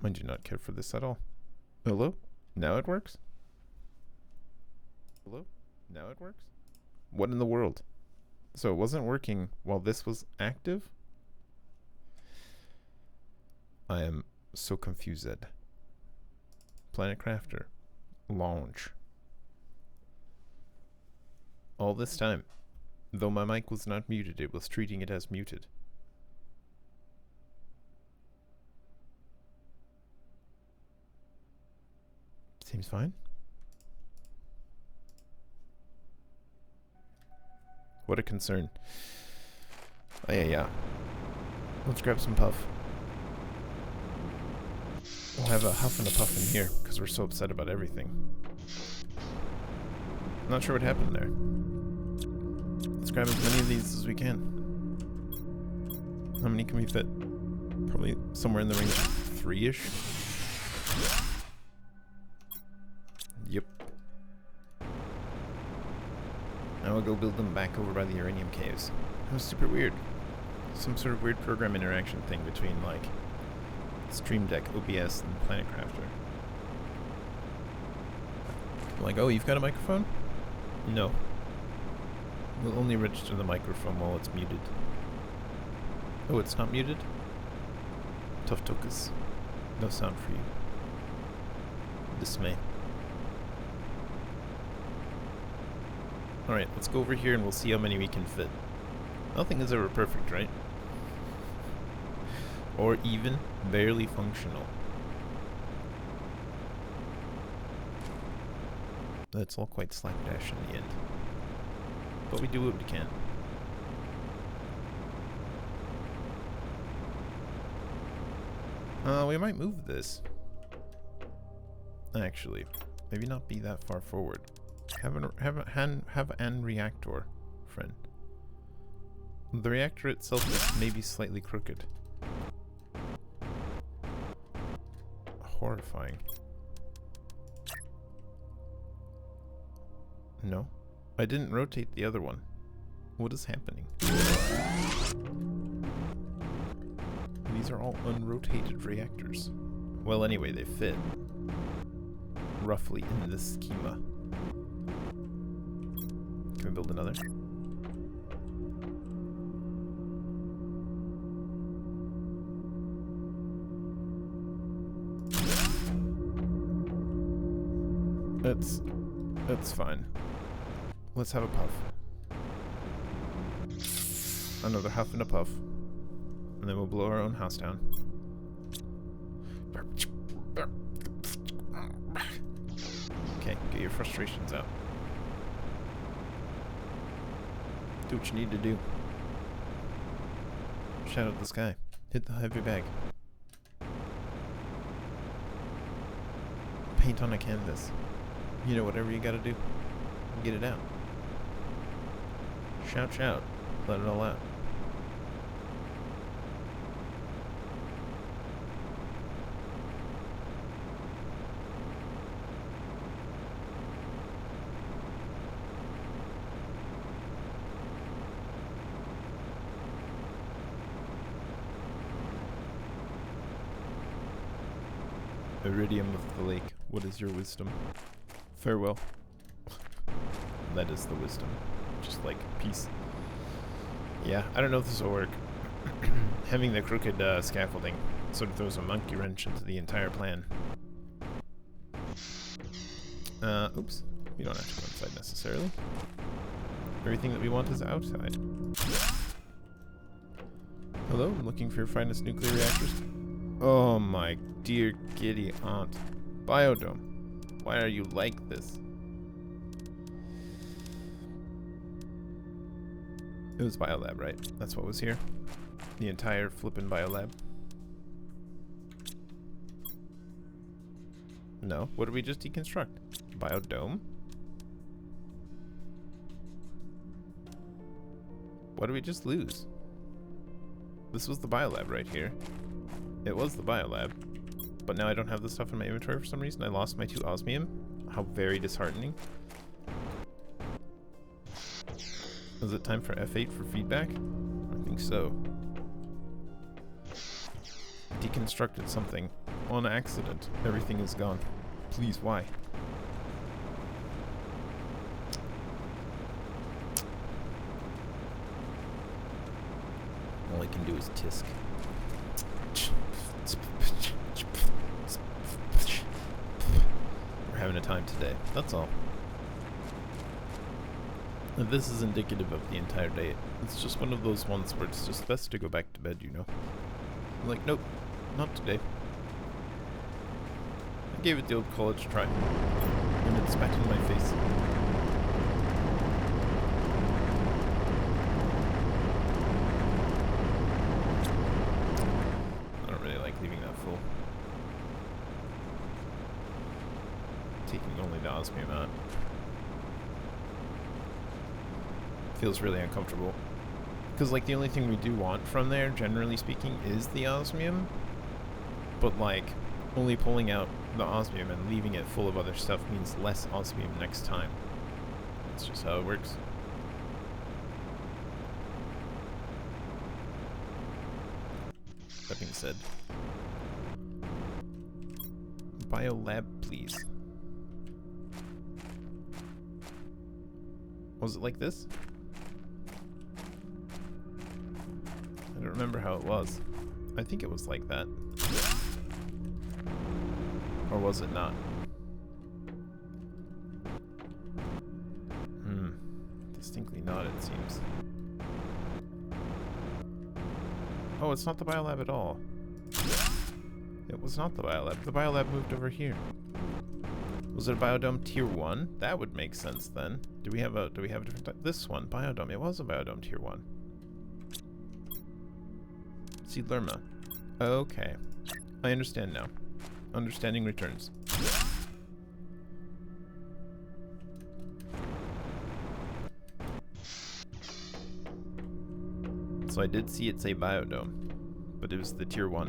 I do not care for this at all. Hello? Now it works? Hello? Now it works? What in the world? So it wasn't working while this was active? I am so confused. Planet Crafter. Launch. All this time, though my mic was not muted, it was treating it as muted. Seems fine. What a concern. Oh, yeah. Let's grab some puff. We'll have a huff and a puff in here, because we're so upset about everything. Not sure what happened there. Let's grab as many of these as we can. How many can we fit? Probably somewhere in the range of 3-ish. Yep. Now we'll go build them back over by the uranium caves. That was super weird. Some sort of weird program interaction thing between, like, Stream Deck, OBS, and Planet Crafter. Like, oh, you've got a microphone? No. We'll only register the microphone while it's muted. Oh, it's not muted? Tough tokus. No sound for you. Dismay. Alright, let's go over here and we'll see how many we can fit. Nothing is ever perfect, right? Or even barely functional. That's all quite slapdash in the end. But we do what we can. We might move this. Actually, maybe not be that far forward. Have an reactor, friend. The reactor itself is maybe slightly crooked. Horrifying. No, I didn't rotate the other one. What is happening? These are all unrotated reactors. Well, anyway, they fit. Roughly in this schema. Can we build another? That's fine. Let's have a puff. Another huff and a puff. And then we'll blow our own house down. Okay, get your frustrations out. Do what you need to do. Shout out the sky. Hit the heavy bag. Paint on a canvas. You know, whatever you gotta do. Get it out. Shout, shout. Let it all out. Iridium of the lake, what is your wisdom? Farewell. That is the wisdom. Just like peace. Yeah, I don't know if this will work. Having the crooked scaffolding sort of throws a monkey wrench into the entire plan. Oops. We don't have to go inside necessarily. Everything that we want is outside. Hello, I'm looking for your finest nuclear reactors. Oh my dear giddy aunt. Biodome. Why are you like this? It was Biolab, right? That's what was here? The entire flippin' Biolab? No. What did we just deconstruct? Biodome? What did we just lose? This was the Biolab right here. It was the Biolab. But now I don't have the stuff in my inventory for some reason. I lost my 2 osmium. How very disheartening. Is it time for F8 for feedback? I think so. deconstructed something on accident. Everything is gone. Please, why? All I can do is tisk. We're having a time today. That's all. And this is indicative of the entire day. It's just one of those ones where it's just best to go back to bed, you know? I'm like, nope, not today. I gave it the old college try. And it spat in my face. I don't really like leaving that full. Taking only the osmium out. Feels really uncomfortable. Because, like, the only thing we do want from there, generally speaking, is the osmium. But, like, only pulling out the osmium and leaving it full of other stuff means less osmium next time. That's just how it works. That being said, biolab, please. Was it like this? I don't remember how it was. I think it was like that. Or was it not? Distinctly not, it seems. Oh, it's not the biolab at all. It was not the biolab. The biolab moved over here. Was it a biodome tier 1? That would make sense then. Do we have a different type? This one, biodome. It was a biodome tier 1. Seedlerma. Okay. I understand now. Understanding returns. So I did see it say biodome, but it was the tier 1,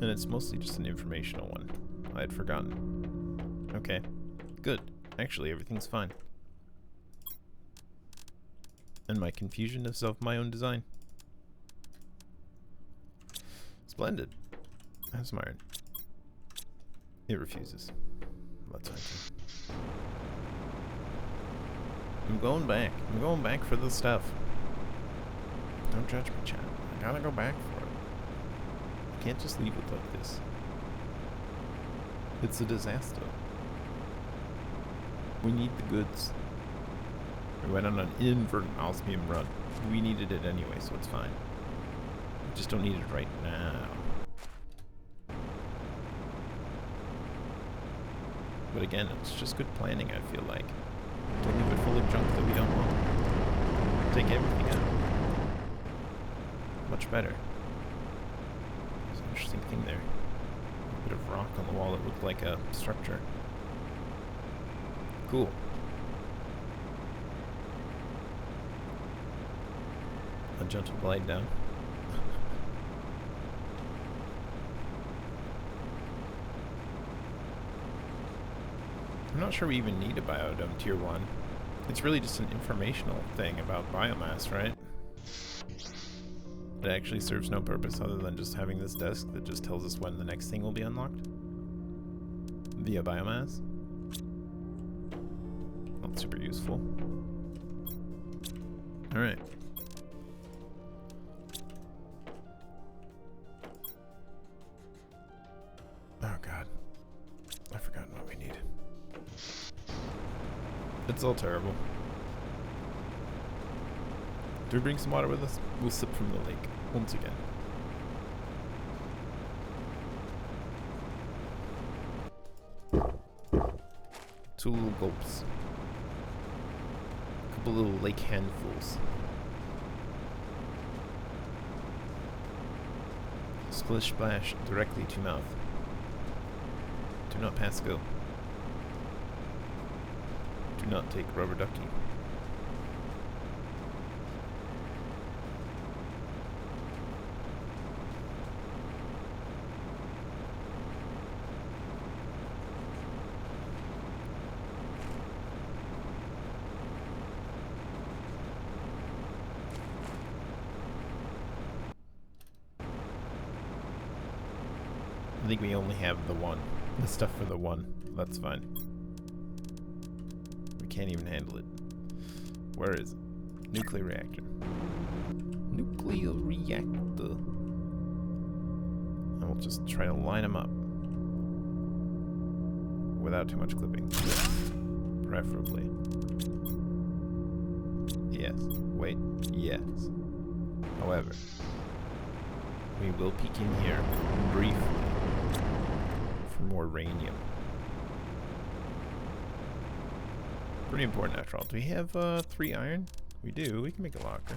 and it's mostly just an informational one. I had forgotten. Okay. Good. Actually, everything's fine. And my confusion is of my own design. Splendid. That's my iron. It refuses. Let's enter. I'm going back. I'm going back for the stuff. Don't judge me, chat. I gotta go back for it. I can't just leave it like this. It's a disaster. We need the goods. We went on an inadvertent osmium run. We needed it anyway, so it's fine. We just don't need it right now. But again, it's just good planning, I feel like. Don't leave it full of junk that we don't want. Take everything out. Much better. There's an interesting thing there. A bit of rock on the wall that looked like a structure. Cool. A gentle glide down. I'm not sure we even need a biodome tier 1. It's really just an informational thing about biomass, right? It actually serves no purpose other than just having this desk that just tells us when the next thing will be unlocked. Via biomass. Not super useful. Alright. Oh god. I've forgotten what we need. It's all terrible. Do we bring some water with us? We'll sip from the lake, once again. Two little gulps. A couple little lake handfuls. Splish splash directly to mouth. Do not pass go. Do not take rubber ducky. think we only have the one. The stuff for the one. That's fine. We can't even handle it. Where is it? Nuclear reactor. Nuclear reactor. And we'll just try to line them up. Without too much clipping. Preferably. Yes. Wait. Yes. However, we will peek in here briefly for more uranium. Pretty important after all. Do we have 3 iron? We do. We can make a locker.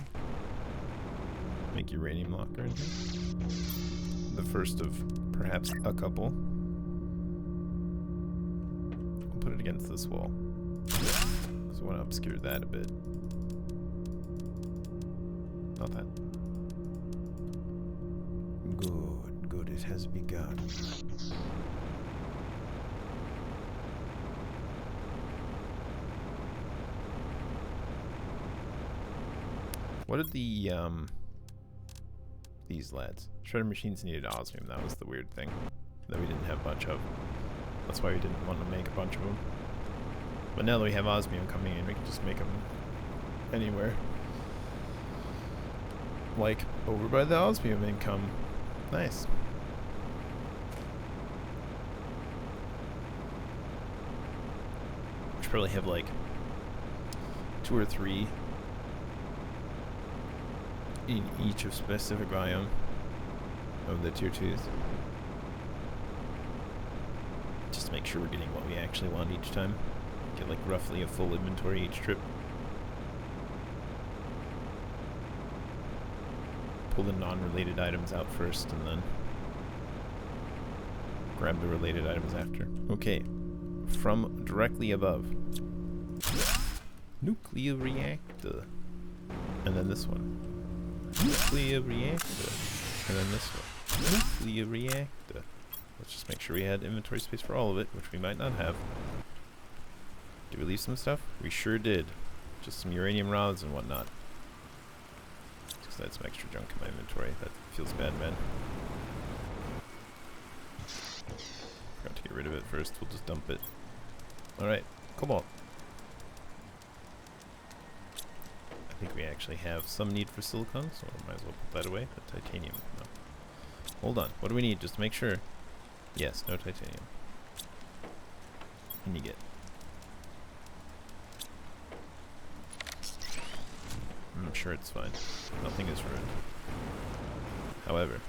Make uranium locker in here. The first of perhaps a couple. We'll put it against this wall. Because I want to obscure that a bit. Not that. Good, good, it has begun. What did these lads? Shredder machines needed osmium, that was the weird thing. That we didn't have much of. That's why we didn't want to make a bunch of them. But now that we have osmium coming in, we can just make them anywhere. Like, over by the osmium income. Nice. We should probably have like 2 or 3 in each of specific biome of the tier 2s. Just to make sure we're getting what we actually want each time. Get like roughly a full inventory each trip. Pull the non-related items out first and then grab the related items after. Okay, from directly above. Nuclear reactor. And then this one. Nuclear reactor. And then this one. Nuclear reactor. Let's just make sure we had inventory space for all of it, which we might not have. Did we leave some stuff? We sure did. Just some uranium rods and whatnot. Just I had some extra junk in my inventory. That feels bad, man. Forgot to get rid of it first. We'll just dump it. Alright, cobalt. I think we actually have some need for silicon, so I might as well put that away. The titanium. No. Hold on. What do we need just to make sure? Yes, no titanium. And you get. I'm sure it's fine. Nothing is ruined. However,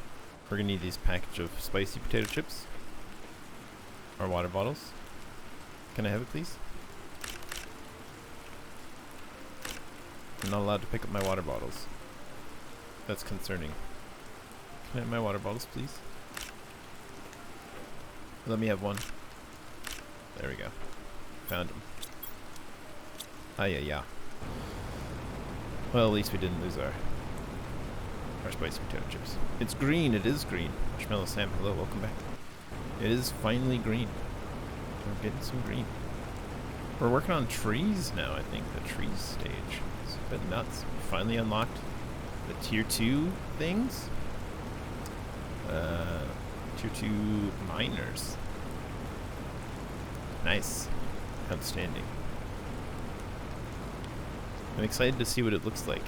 we're gonna need these package of spicy potato chips. Our water bottles. Can I have it, please? I'm not allowed to pick up my water bottles. That's concerning. Can I have my water bottles, please? Let me have one. There we go. Found them. Ah, yeah. Well, at least we didn't lose our spicy potato chips. It's green. It is green. Marshmallow Sam, hello, welcome back. It is finally green. We're getting some green. We're working on trees now, I think. The trees stage. It's a bit nuts. We finally unlocked the tier 2 things. Tier 2 miners. Nice. Outstanding. I'm excited to see what it looks like.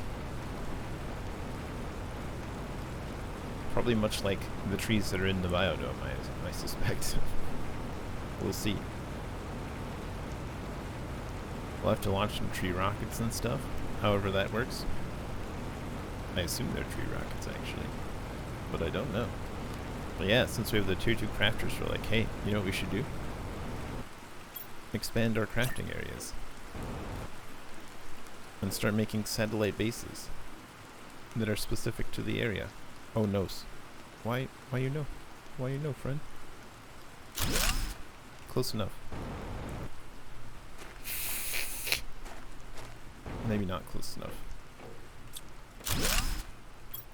Probably much like the trees that are in the biodome, I suspect. We'll see. We'll have to launch some tree rockets and stuff, however that works. I assume they're tree rockets, actually. But I don't know. But yeah, since we have the tier 2 crafters, we're like, hey, you know what we should do? Expand our crafting areas. And start making satellite bases that are specific to the area. Oh no. Why you know? Why you know, friend? Close enough. Maybe not close enough.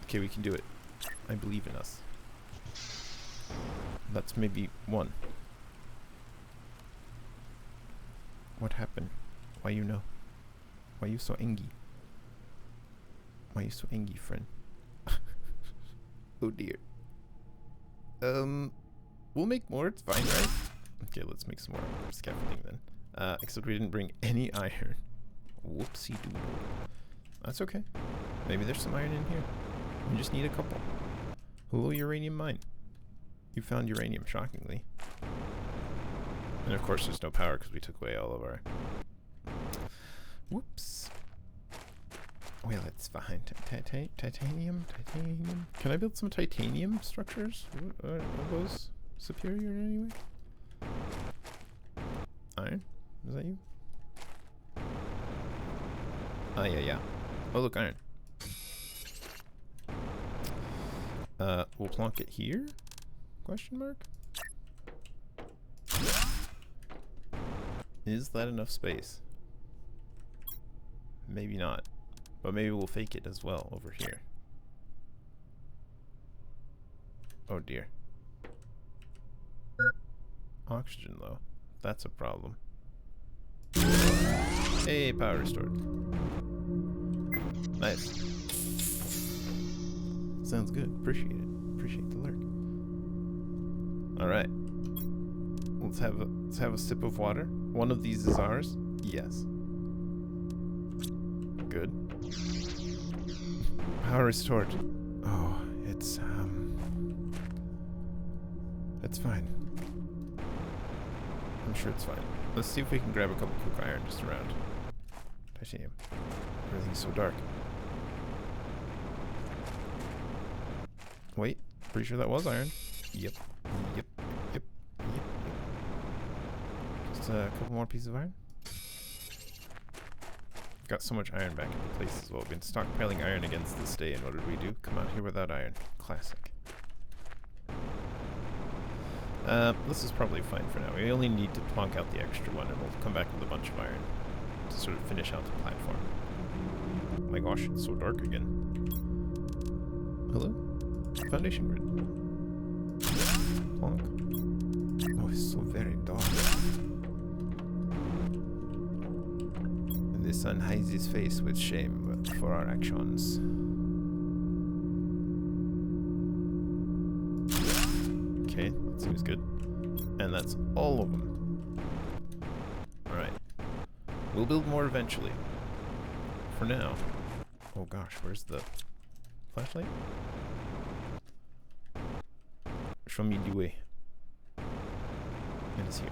Okay, we can do it. I believe in us. That's maybe 1. What happened? Why you know? Why you so angry? Why you so angry, friend? Oh dear. We'll make more, it's fine, right? Okay, let's make some more scaffolding then. Except we didn't bring any iron. Whoopsie doodle. That's okay. Maybe there's some iron in here. We just need a couple. Hello, uranium mine. You found uranium, shockingly. And of course there's no power because we took away all of our... Whoops. Well, it's fine. Titanium? Titanium? Can I build some titanium structures? Are those superior in any way? Iron? Is that you? Oh, yeah. Oh, look, iron. We'll plonk it here? Question mark? Is that enough space? Maybe not. But maybe we'll fake it as well over here. Oh dear. Oxygen though. That's a problem. Hey, power restored. Nice. Sounds good. Appreciate it. Appreciate the lurk. Alright. Let's have a sip of water. One of these is ours? Yes. Good. Power restored. Oh, it's fine. I'm sure it's fine. Let's see if we can grab a couple cook iron just around. Titanium. Everything's so dark. Wait, pretty sure that was iron. Yep. Just a couple more pieces of iron. Got so much iron back into place as well. We've been stockpiling iron against this day, and what did we do? Come out here without iron. Classic. This is probably fine for now. We only need to plonk out the extra one, and we'll come back with a bunch of iron to sort of finish out the platform. Oh my gosh, it's so dark again. Hello? Foundation grid. Plonk. Oh, it's so very dark. The sun hides his face with shame for our actions. Okay, that seems good. And that's all of them. Alright. We'll build more eventually. For now... Oh gosh, where's the flashlight? Show me the way. It is here.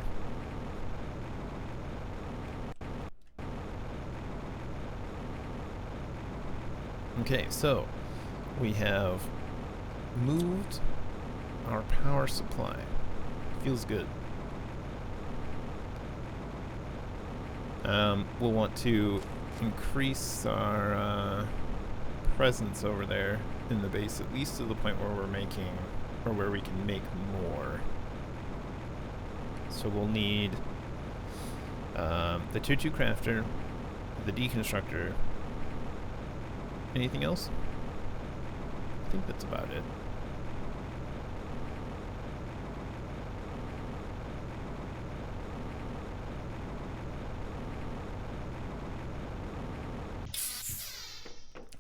Okay, so we have moved our power supply. Feels good. We'll want to increase our presence over there in the base, at least to the point where we're making, or where we can make more. So we'll need the tier 2 crafter, the deconstructor. Anything else? I think that's about it.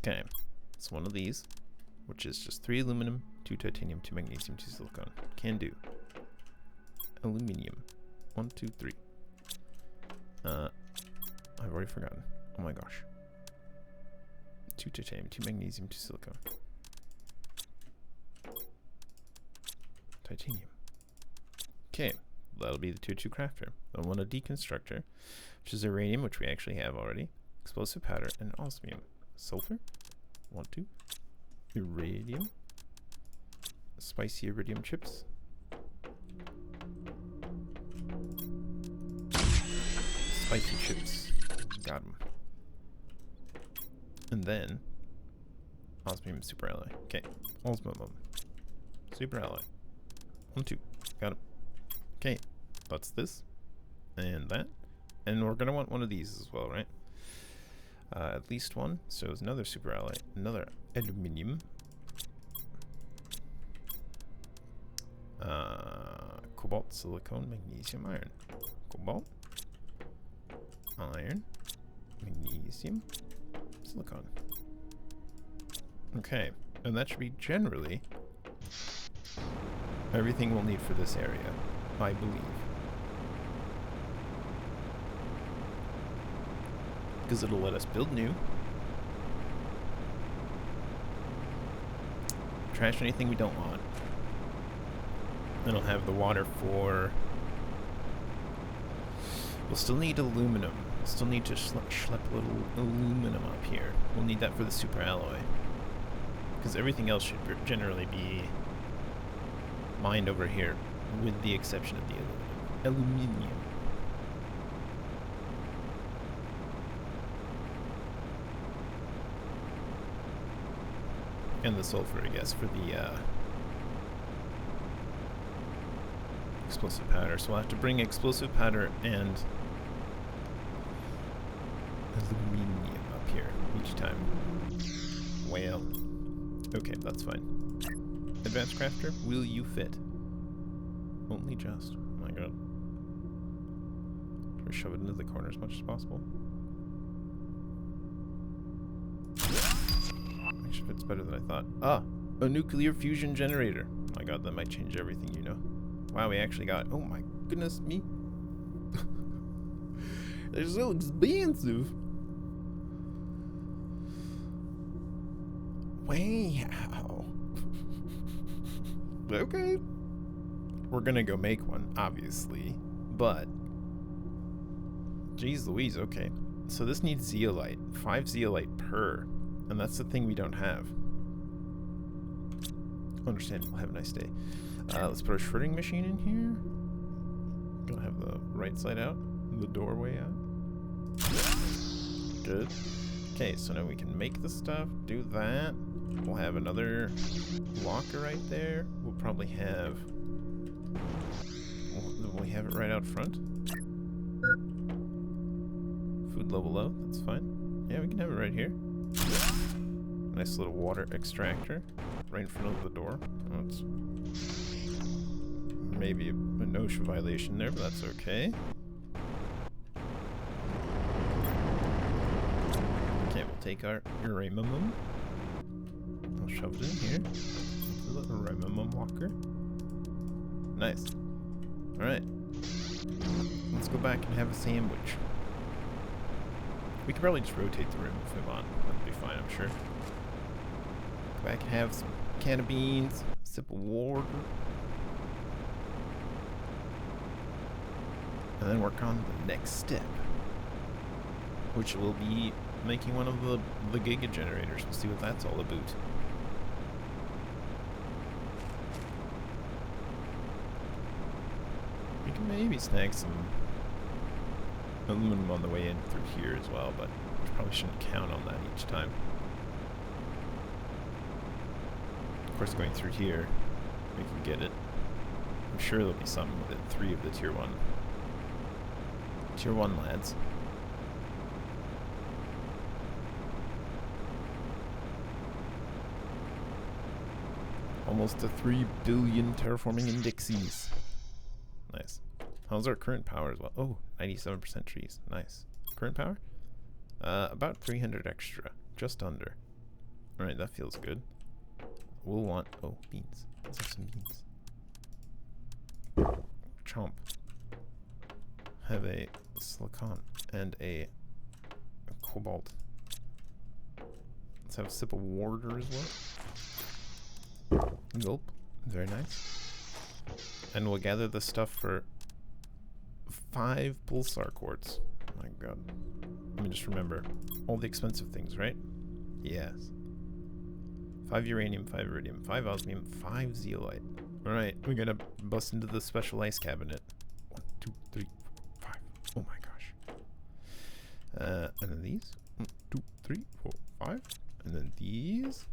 Okay, it's one of these, which is just 3 aluminum, 2 titanium, 2 magnesium, 2 silicon. Can do. Aluminium. 1, 2, 3. I've already forgotten. Oh my gosh. 2 titanium, 2 magnesium, 2 silicon. Titanium. Okay, that'll be the tier 2 crafter. I want a deconstructor, which is uranium, which we actually have already. Explosive powder and osmium. Sulfur. 1, 2. Iridium. Spicy iridium chips. Spicy chips. Got them. And then osmium super alloy. Okay, osmium super alloy. 1, 2. Got it. Okay, that's this and that, and we're gonna want one of these as well, right? At least one. So it's another super alloy, another aluminium, cobalt, silicon, magnesium, iron. Cobalt, iron, magnesium, silicon. Okay, and that should be generally Everything we'll need for this area, I believe. Because it'll let us build new. Trash anything we don't want. It'll have the water for... We'll still need aluminum. Still need to schlep a little aluminum up here. We'll need that for the super alloy. Because everything else should generally be mined over here, with the exception of the aluminium. And the sulfur, I guess, for the explosive powder. So we'll have to bring explosive powder and aluminum up here each time. Well, okay, that's fine. Advanced crafter, will you fit? Only just. Oh my god. Try to shove it into the corner as much as possible. Actually fits better than I thought. Ah! A nuclear fusion generator. Oh my god, that might change everything, you know. Wow, we actually got... Oh my goodness me. They're so expensive. Wow. Okay. We're gonna go make one, obviously. But... Jeez Louise, okay. So this needs zeolite. 5 zeolite per. And that's the thing we don't have. Understandable. Have a nice day. Let's put a shredding machine in here. Gonna have the right side out. The doorway out. Good. Okay, so now we can make the stuff. Do that. We'll have another locker right there. We'll probably have... Will we have it right out front? Food level low. That's fine. Yeah, we can have it right here. Nice little water extractor right in front of the door. That's maybe a OSHA violation there, but that's okay. Okay, we'll take our uranium. We'll shove it in here. Into the uranium locker. Nice. Alright. Let's go back and have a sandwich. We could probably just rotate the room if we want. That'd be fine, I'm sure. Go back and have some can of beans, sip of water. And then work on the next step, which will be making one of the giga generators. We'll see what that's all about. We can maybe snag some aluminum on the way in through here as well, but we probably shouldn't count on that each time. Of course, going through here, we can get it. I'm sure there'll be some within 3 of the tier 1. Tier 1 lads. Almost to 3 billion terraforming indexes. Nice. How's our current power as well? Oh, 97% trees. Nice. Current power? About 300 extra. Just under. Alright, that feels good. We'll want... Oh, beans. Let's have some beans. Chomp. Have a silicon and a cobalt. Let's have a sip of water as well. Gulp. Very nice. And we'll gather the stuff for 5 pulsar quartz. Oh my god. Let me just remember. All the expensive things, right? Yes. 5 uranium, 5 iridium, 5 osmium, 5 zeolite. Alright, we're gonna bust into the special ice cabinet. 1, 2, 3, 4, 5. Oh my gosh. And then these. 1, 2, 3, 4, 5. And then these.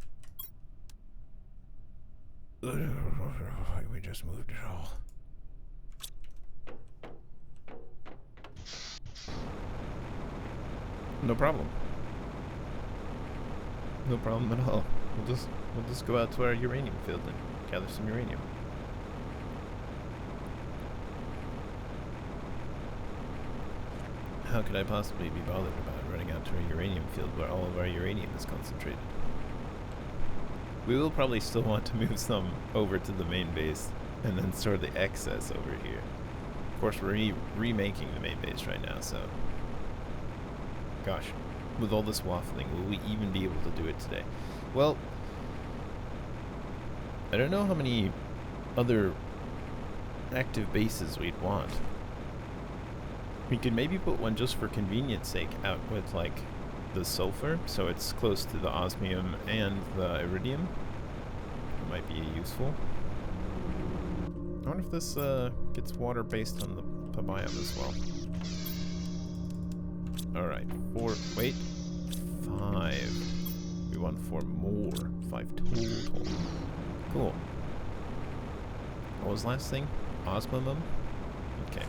We just moved it all. No problem. No problem at all. We'll just go out to our uranium field and gather some uranium. How could I possibly be bothered about running out to a uranium field where all of our uranium is concentrated? We will probably still want to move some over to the main base and then store the excess over here. Of course, we're remaking the main base right now, so... Gosh, with all this waffling, will we even be able to do it today? Well, I don't know how many other active bases we'd want. We could maybe put one just for convenience sake out with, like, the sulfur, so it's close to the osmium and the iridium. It might be useful. I wonder if this gets water based on the biome as well. Alright, 4, wait, 5. We want 4 more. 5 total. Cool. What was the last thing? Osmium? Okay.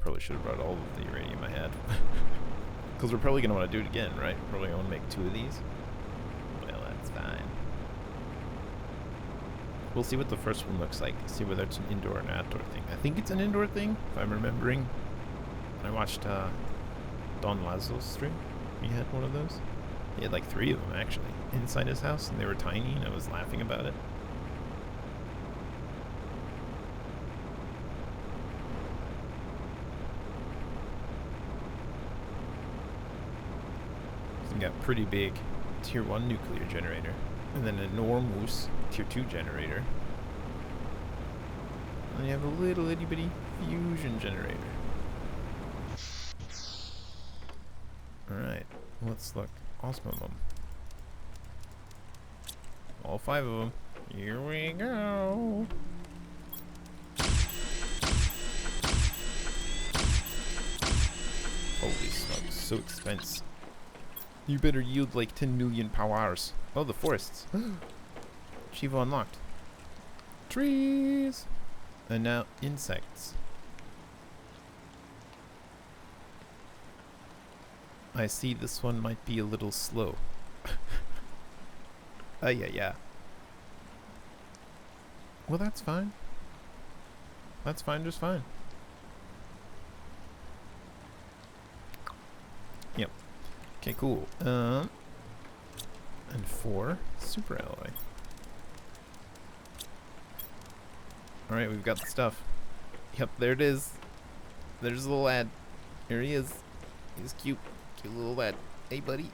Probably should have brought all of the uranium I had. Because we're probably going to want to do it again, right? Probably want to make 2 of these. Well, that's fine. We'll see what the first one looks like. See whether it's an indoor or an outdoor thing. I think it's an indoor thing, if I'm remembering. I watched Don Lazo's stream. He had one of those. He had like 3 of them, actually, inside his house, and they were tiny, and I was laughing about it. So we got pretty big tier 1 nuclear generator, and then an enormous tier 2 generator. And then you have a little itty bitty fusion generator. Alright, let's look. Osmium. All 5 of them. Here we go. Holy smokes, so expensive. You better yield like 10 million powers. Oh, the forests. Shiva unlocked. Trees! And now insects. I see this one might be a little slow. Yeah. Well, that's fine. That's fine, just fine. Yep. Okay, cool. And 4 super alloy. Alright, we've got the stuff. Yep, there it is. There's the little lad. Here he is. He's cute. Cute little lad. Hey, buddy.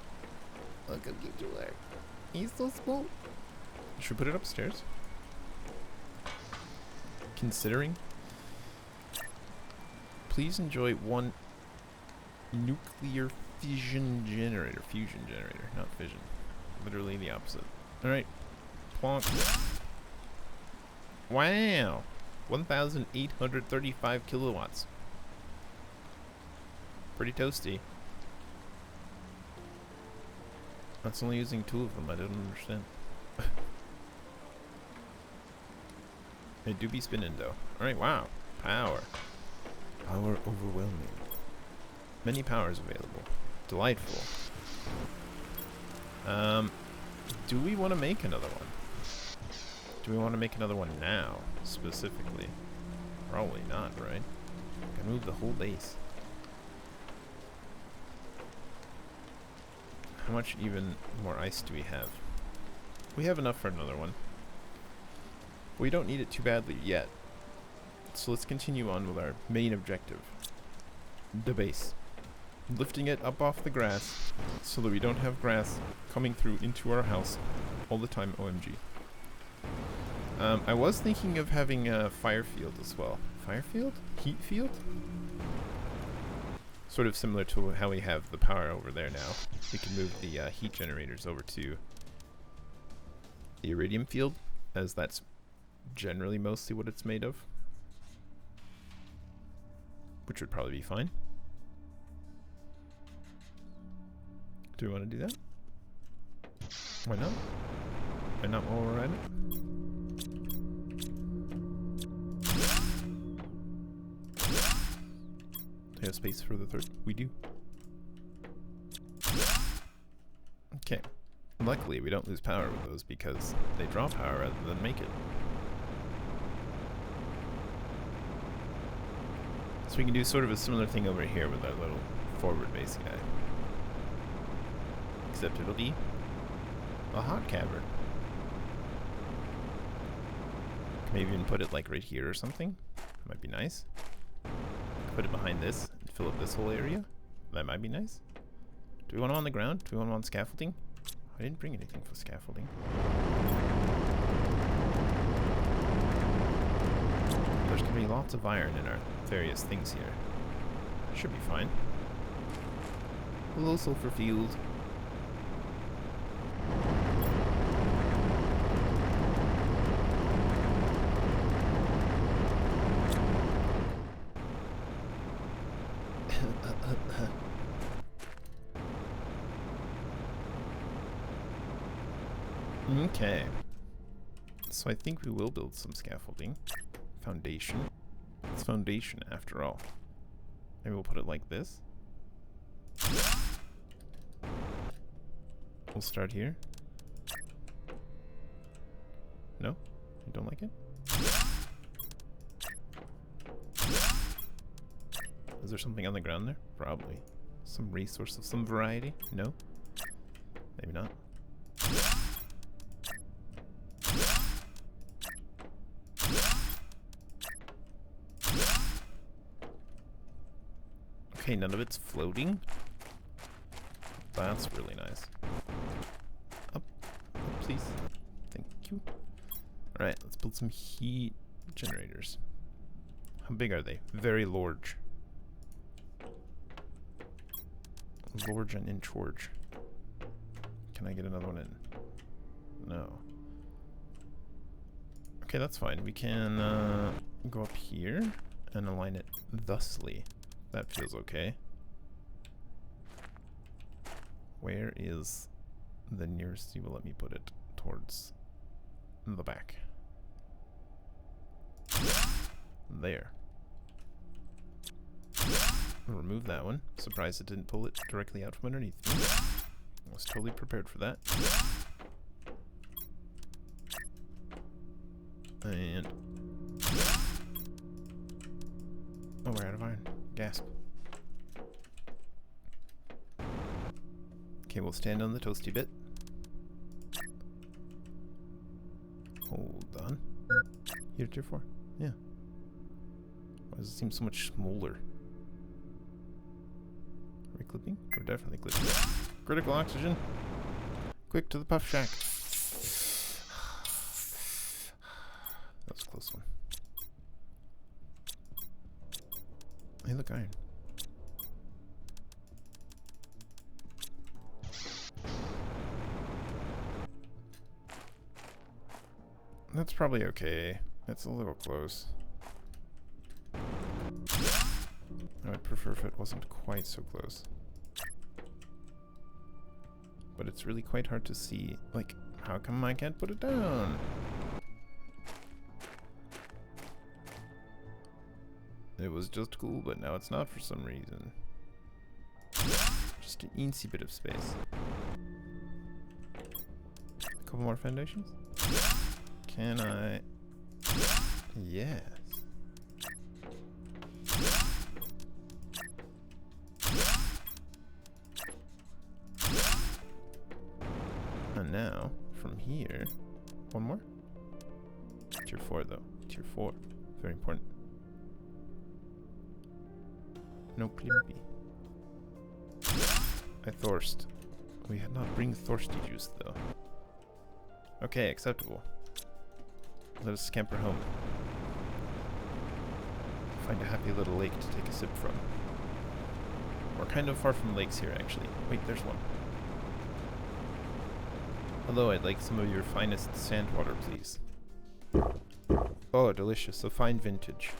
Look how cute you are. He's so small. Should we put it upstairs? Considering. Please enjoy 1 nuclear fusion generator. Fusion generator, not fission. Literally the opposite. Alright. Plonk. Wow. 1,835 kilowatts. Pretty toasty. That's only using 2 of them. I don't understand. They do be spinning though. Alright, wow. Power. Power overwhelming. Many powers available. Delightful. Do we want to make another one? Do we want to make another one now, specifically? Probably not, right? Gotta move the whole base. How much even more ice do we have? We have enough for another one. We don't need it too badly yet. So let's continue on with our main objective. The base. Lifting it up off the grass so that we don't have grass coming through into our house all the time, OMG. I was thinking of having a fire field as well. Fire field? Heat field? Sort of similar to how we have the power over there now. We can move the heat generators over to the iridium field, as that's generally mostly what it's made of. Which would probably be fine. Do we want to do that? Why not? Why not while we're at it? Do we have space for the 3rd? We do. Okay. Luckily, we don't lose power with those because they draw power rather than make it. So we can do sort of a similar thing over here with our little forward base guy. Except it'll be a hot cavern. Maybe even put it like right here or something. Might be nice. Put it behind this and fill up this whole area. That might be nice. Do we want them on the ground? Do we want them on scaffolding? I didn't bring anything for scaffolding. There's going to be lots of iron in our various things here. Should be fine. A low sulfur field. Okay. So I think we will build some scaffolding. Foundation. It's foundation after all. Maybe we'll put it like this. We'll start here. No? You don't like it? Is there something on the ground there? Probably. Some resource of some variety? No? Maybe not. Okay, none of it's floating. That's really nice. Up, please. Thank you. Alright, let's build some heat generators. How big are they? Very large. Large and in charge. Can I get another one in? No. Okay, that's fine. We can go up here and align it thusly. That feels okay. Where is the nearest you will let me put it? Towards the back. There. Remove that one. Surprised it didn't pull it directly out from underneath me. I was totally prepared for that. And... oh, we're out of iron. Gasp. Okay, we'll stand on the toasty bit. Hold on. Here, tier 4. Yeah. Why does it seem so much smaller? Are we clipping? We're definitely clipping. Critical oxygen. Quick to the puff shack. That was a close one. Hey, look, iron. That's probably okay. It's a little close. I would prefer if it wasn't quite so close. But it's really quite hard to see. Like, how come I can't put it down? It was just cool, but now it's not for some reason. Just an eensy bit of space. A couple more foundations? Can I? Yes. And now, from here, one more? Tier 4 though. Tier 4. Very important. No clippy. I thirst. We had not bring thirsty juice though. Okay, acceptable. Let us scamper home. Find a happy little lake to take a sip from. We're kind of far from lakes here actually. Wait, there's one. Hello, I'd like some of your finest sand water, please. Oh, delicious. A fine vintage.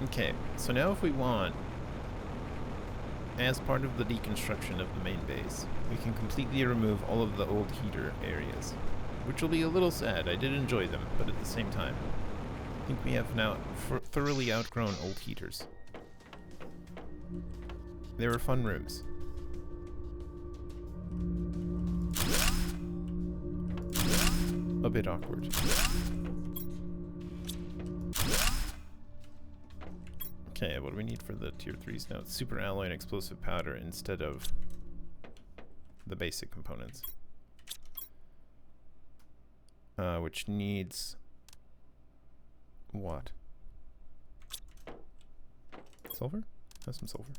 Okay, so now if we want, as part of the deconstruction of the main base, we can completely remove all of the old heater areas, which will be a little sad. I did enjoy them, but at the same time, I think we have now thoroughly outgrown old heaters. They were fun rooms. A bit awkward. Okay, what do we need for the tier 3s now? It's super alloy and explosive powder instead of the basic components. which needs what? Sulfur? Have some sulfur.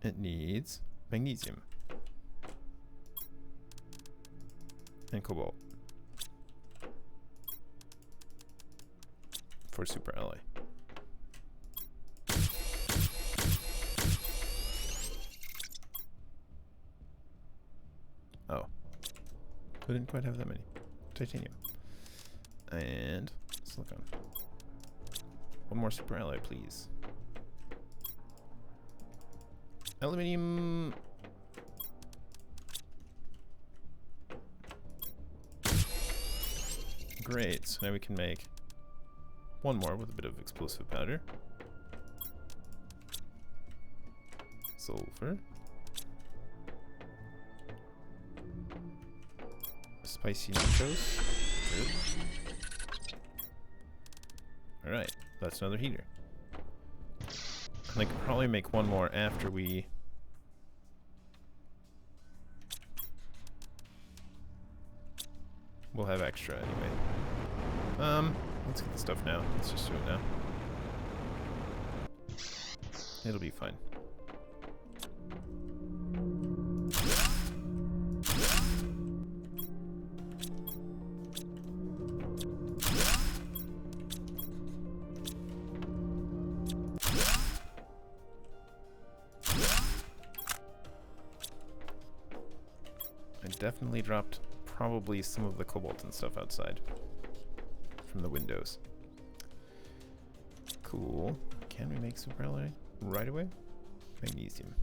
It needs magnesium and cobalt for super alloy. Oh, we didn't quite have that many. Titanium and silicon. One more super alloy, please. Aluminium. Great, so now we can make one more with a bit of explosive powder. Sulfur. Spicy nachos. Good. Alright, that's another heater. And I could probably make one more after we... We'll have extra anyway. Let's get the stuff now. Let's just do it now. It'll be fine. I definitely dropped probably some of the cobalt and stuff outside from the windows. Cool. Can we make super alloy right away? Magnesium.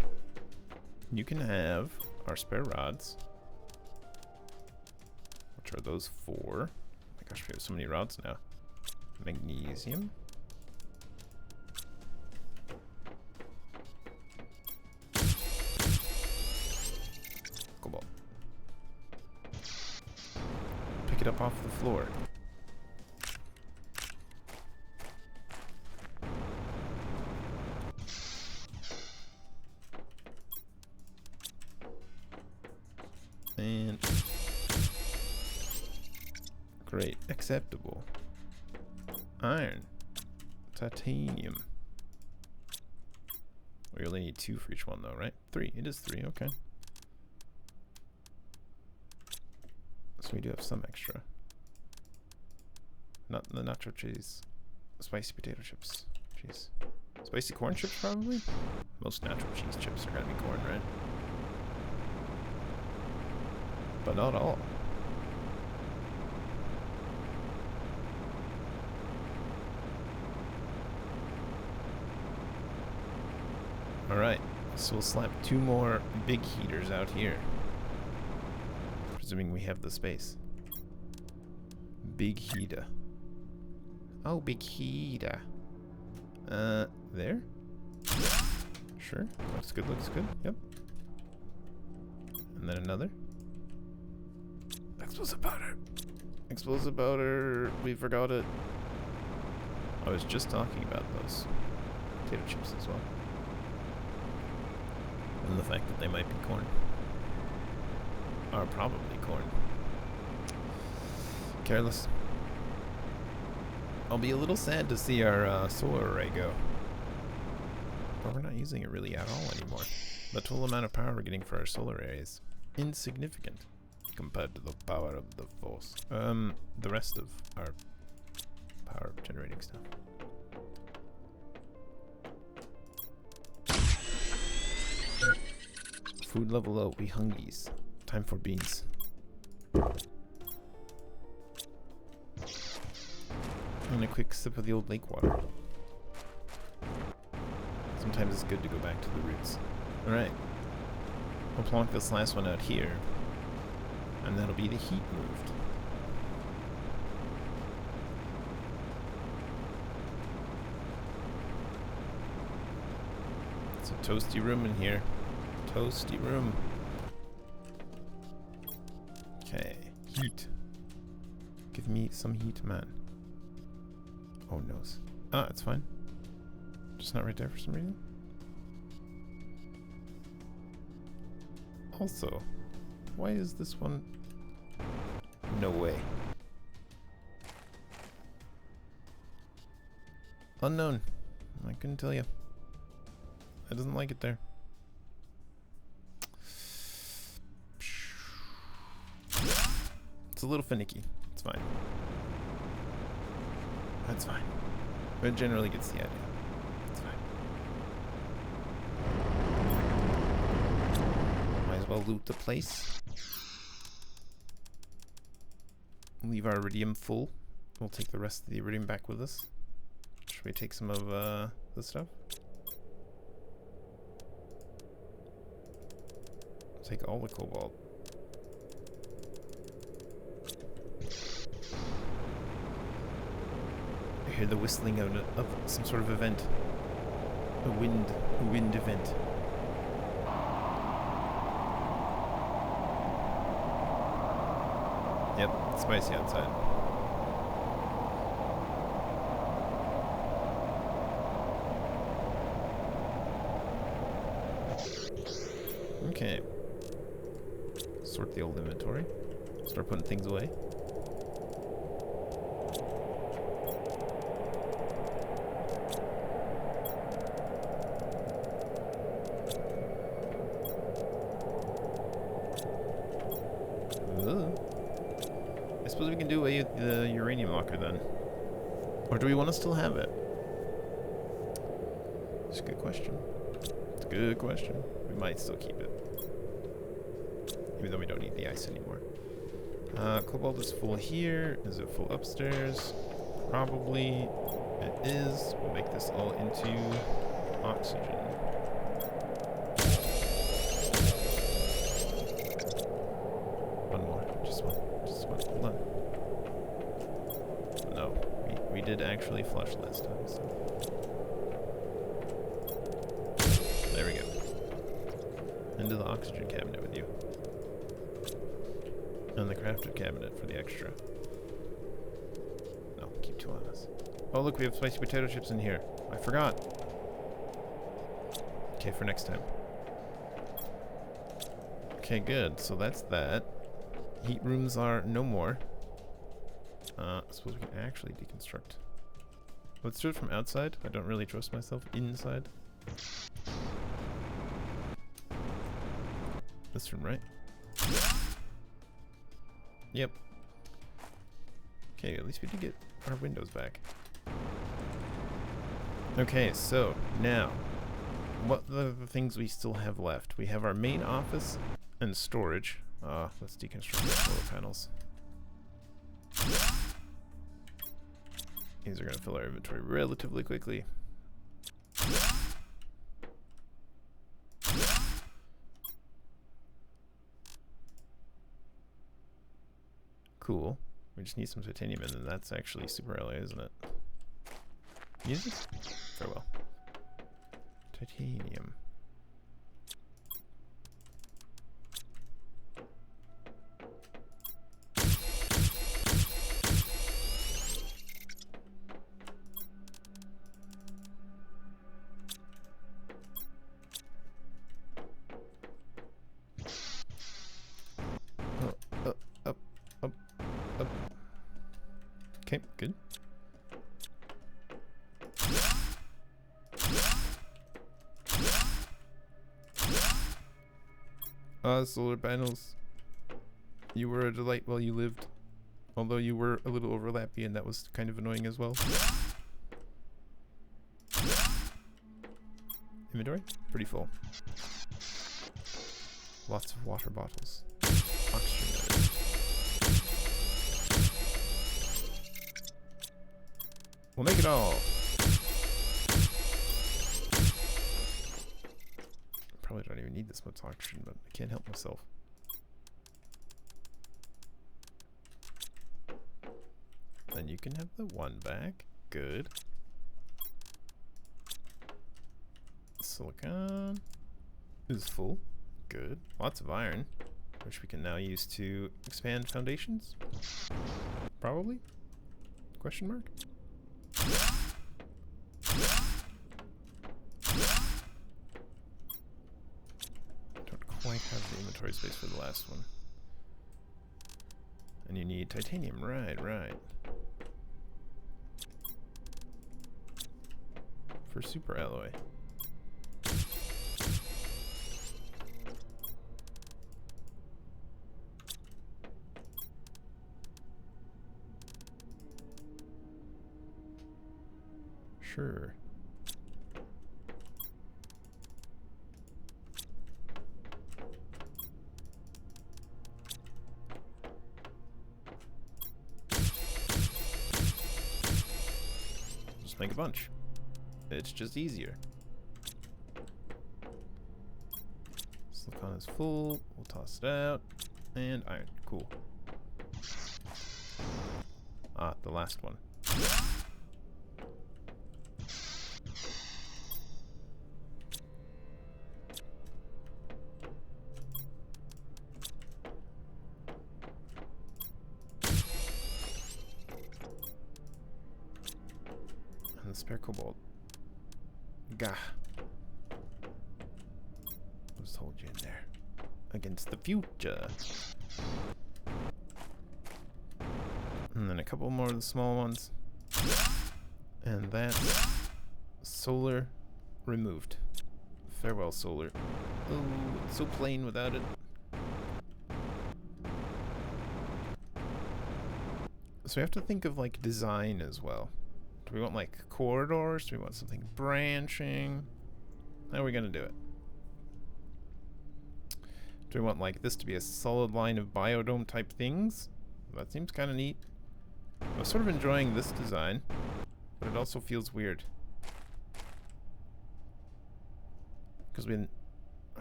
You can have our spare rods, which are those 4. Oh my gosh, we have so many rods now. Magnesium. Cobalt. Pick it up off the floor. And great, acceptable. Iron, titanium. We only need 2 for each one though, right? 3, it is 3, okay. So we do have some extra. Not the nacho cheese. Spicy potato chips. Jeez. Spicy corn chips probably? Most nacho cheese chips are gonna be corn, right? But not all. Alright, so we'll slap 2 more big heaters out here. Presuming we have the space. Big heater. Oh, big heater. There? Sure. Looks good, looks good. Yep. And then another. Explosive powder. Explosive powder. We forgot it. I was just talking about those potato chips as well. And the fact that they might be corn. Or probably corn. Careless. I'll be a little sad to see our solar array go. But we're not using it really at all anymore. The total amount of power we're getting for our solar array is insignificant compared to the power of the force. The rest of our power generating stuff. Food level low, we hungies. Time for beans. And a quick sip of the old lake water. Sometimes it's good to go back to the roots. Alright. We'll plonk this last one out here. And that'll be the heat moved. It's a toasty room in here. Toasty room. Okay. Heat. Give me some heat, man. Oh, nose. Ah, it's fine. Just not right there for some reason. Also, why is this one? No way. Unknown. I couldn't tell you. It doesn't like it there. It's a little finicky. It's fine. That's fine. It generally gets the idea. It's fine. Might as well loot the place. Leave our iridium full. We'll take the rest of the iridium back with us. Should we take some of this stuff? Take all the cobalt. I hear the whistling of some sort of event. A wind event. Yep, it's spicy outside. Okay. Sort the old inventory. Start putting things away. I suppose we can do away with the uranium locker then. Or do we want to still have it? It's a good question. It's a good question. We might still keep it. Even though we don't need the ice anymore. Cobalt is full here. Is it full upstairs? Probably. It is. We'll make this all into oxygen. One more. Just one. Just one. Hold on. No. We did actually flush last time, so. There we go. Into the oxygen cabinet with you. And the crafted cabinet for the extra. No, keep two on us. Oh look, we have spicy potato chips in here. I forgot. Okay, for next time. Okay, good. So that's that. Heat rooms are no more. I suppose we can actually deconstruct. Let's do it from outside. I don't really trust myself inside. This room, right? Yep. Okay, at least we did get our windows back. Okay, so now, what are the things we still have left? We have our main office and storage. Let's deconstruct the solar panels. These are going to fill our inventory relatively quickly. Cool. We just need some titanium, and then that's actually super early, isn't it? Use it? Very well. Titanium. Okay, good. Solar panels. You were a delight while you lived. Although you were a little overlappy and that was kind of annoying as well. Inventory? Pretty full. Lots of water bottles. Oxygen. We'll make it all. Probably don't even need this much oxygen, but I can't help myself. Then you can have the one back. Good. Silicon is full. Good. Lots of iron, which we can now use to expand foundations. Probably? Question mark? Don't quite have the inventory space for the last one. And you need titanium, right, right. For super alloy. Sure. Just make a bunch. It's just easier. Silicon is full. We'll toss it out. And iron. Cool. Ah, the last one. And the spare cobalt. Gah. I'll just hold you in there. Against the future. And then a couple more of the small ones. And that's solar removed. Farewell, solar. Oh, it's so plain without it. So we have to think of like design as well. Do we want like corridors? Do we want something branching? How are we gonna do it? Do we want like this to be a solid line of biodome type things? That seems kind of neat. I was sort of enjoying this design, but it also feels weird. Because it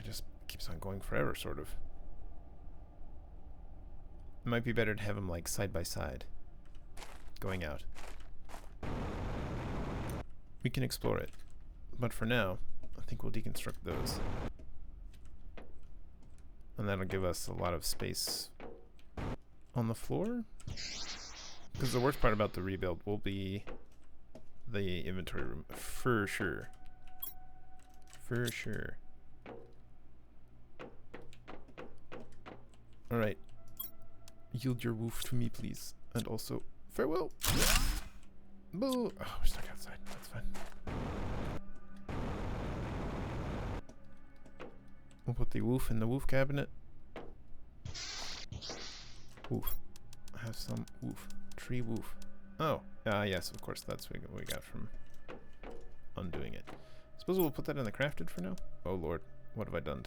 just keeps on going forever, sort of. It might be better to have them like side by side, going out. We can explore it, but for now, I think we'll deconstruct those. And that'll give us a lot of space on the floor. Because the worst part about the rebuild will be the inventory room, for sure. For sure. Alright. Yield your woof to me, please. And also, farewell! Boo! Oh, we're stuck outside. That's fine. We'll put the woof in the woof cabinet. Woof. Have some woof. Tree woof. Oh, yes, of course, that's what we got from undoing it. Suppose we'll put that in the crafted for now? Oh lord, what have I done?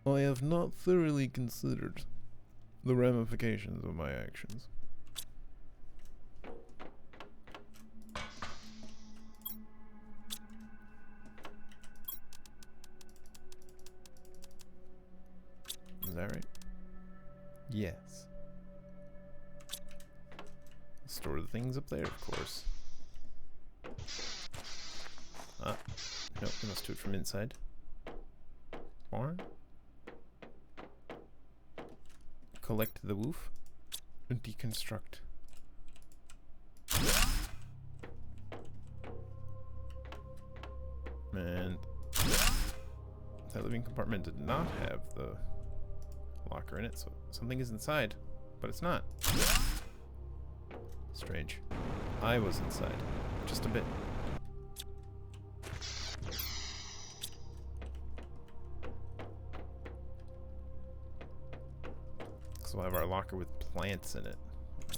I have not thoroughly considered the ramifications of my actions. Is that right? Yes. Store the things up there, of course. Ah, no, we must do it from inside. Barn. Collect the woof and deconstruct. And that living compartment did not have the locker in it, so something is inside, but it's not. Strange. I was inside. Just a bit. So we'll have our locker with plants in it.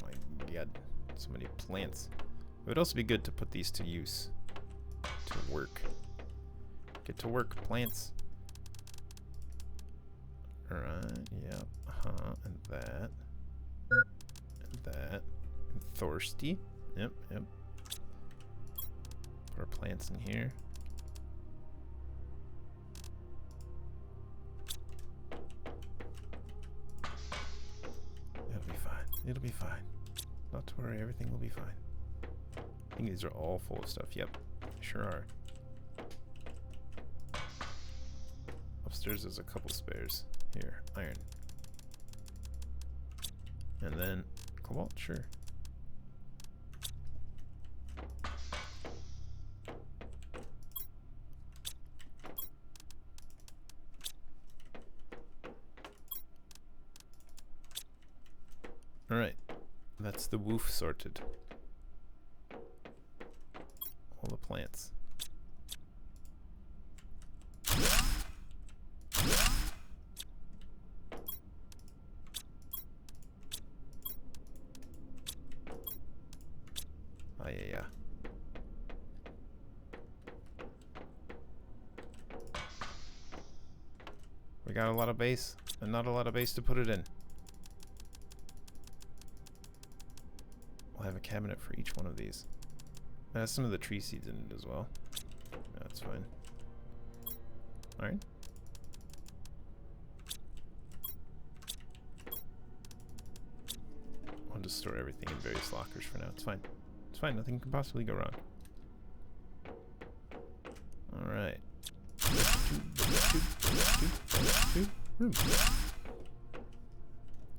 Oh my god, so many plants. It would also be good to put these to use. To work. Get to work, plants. Alright, yep, and that. And that. And thirsty. Yep, yep. Put our plants in here. It'll be fine. It'll be fine. Not to worry, everything will be fine. I think these are all full of stuff. Yep, sure are. Upstairs there's a couple spares. Here, iron. And then cobalt, sure. Alright. That's the woof sorted. All the plants. Oh, yeah. We got a lot of base, and not a lot of base to put it in. We'll have a cabinet for each one of these. It has some of the tree seeds in it as well. That's fine. Alright. I'll just store everything in various lockers for now. It's fine. It's fine. Nothing can possibly go wrong. Alright.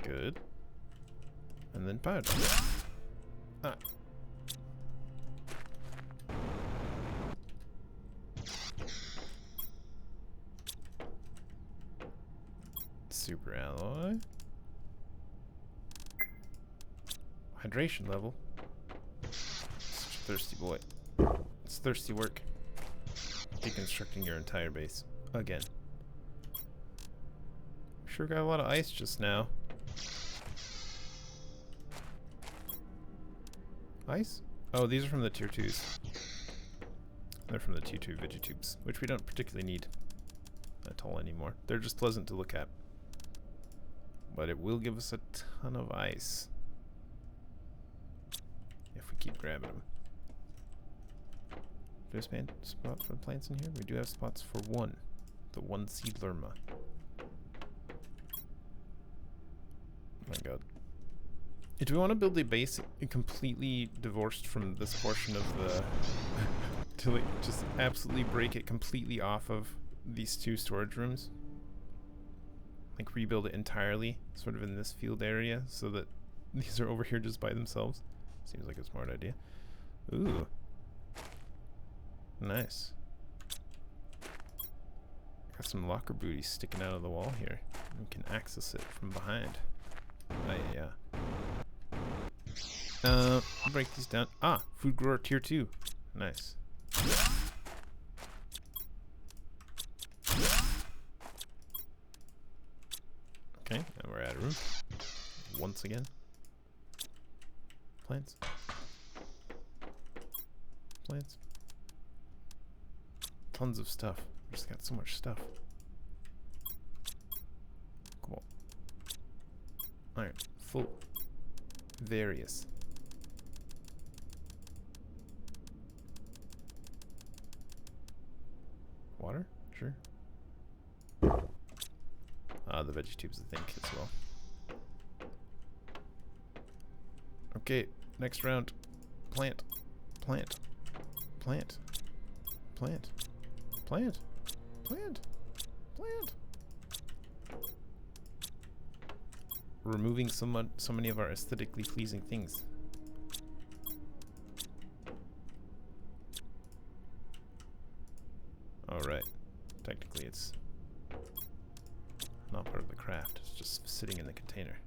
Good. And then powder. Ah. Super alloy. Hydration level. Such a thirsty boy. It's thirsty work. Deconstructing your entire base. Again. Sure got a lot of ice just now. Ice? Oh, these are from the tier 2s. They're from the tier 2 Vegetubes, which we don't particularly need at all anymore. They're just pleasant to look at. But it will give us a ton of ice. If we keep grabbing them. Do we have spots for plants in here? We do have spots for one. The one seed lerma. Oh my god. Do we want to build a base completely divorced from this portion of the... to like just absolutely break it completely off of these two storage rooms? Like rebuild it entirely, sort of in this field area, so that these are over here just by themselves? Seems like a smart idea. Ooh. Nice. Got some locker booty sticking out of the wall here. We can access it from behind. Oh yeah. Break these down. Ah, food grower tier 2. Nice. Okay, and we're out of room. Once again. Plants. Plants. Tons of stuff. We just got so much stuff. Cool. Alright, full. Various. Water? Sure. The Vegetubes, I think, as well. Okay, next round. Plant. Plant. Plant. Plant. Plant. Plant. Plant. Removing so many of our aesthetically pleasing things. Alright. Technically it's not part of the craft, it's just sitting in the container.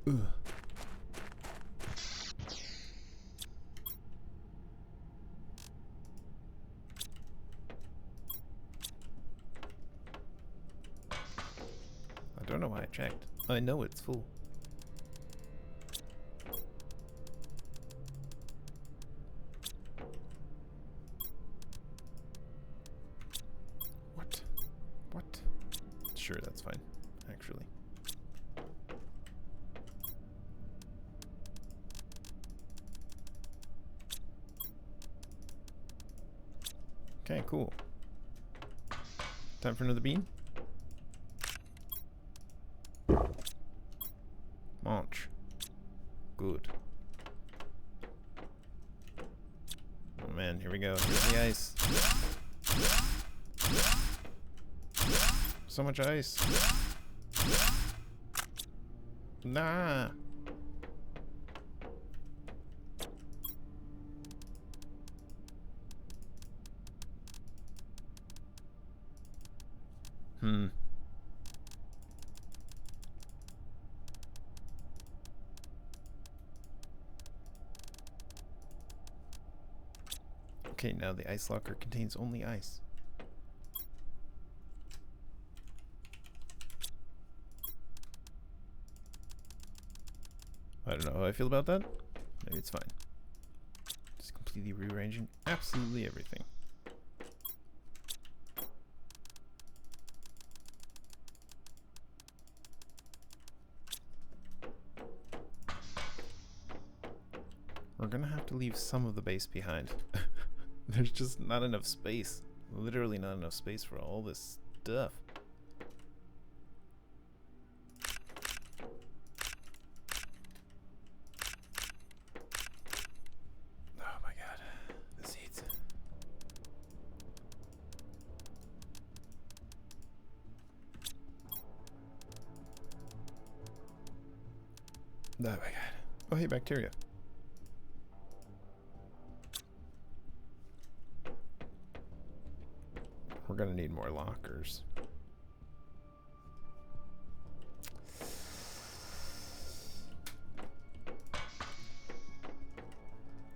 Ugh. I don't know why I checked. I know it's full. What? Sure, that's fine, actually. Okay, cool. Time for another bean? Launch. Good. Oh man, here we go. Here's the ice. So much ice. Nah. Hmm. Okay, now the ice locker contains only ice. I don't know how I feel about that. Maybe it's fine. Just completely rearranging absolutely everything. We're gonna have to leave some of the base behind. There's just not enough space. Literally not enough space for all this stuff. Oh my god. The seeds. Oh my god. Oh hey, bacteria. We're gonna need more lockers.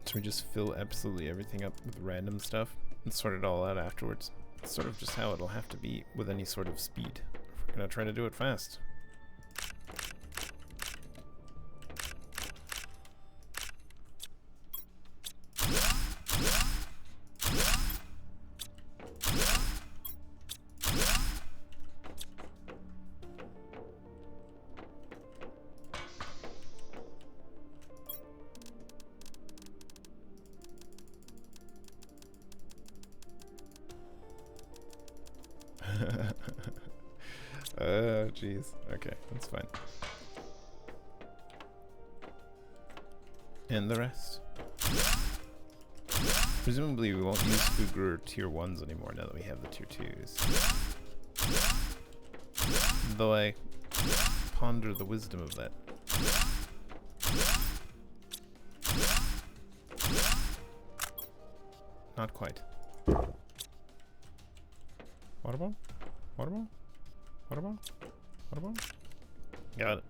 Should we just fill absolutely everything up with random stuff and sort it all out afterwards? It's sort of just how it'll have to be with any sort of speed if we're gonna try to do it fast. Oh, jeez. Okay, that's fine. And the rest. Presumably we won't use food grower tier 1s anymore now that we have the tier 2s. Though I ponder the wisdom of that. Not quite. Water ball? Water ball? Water ball? Water ball? Got it.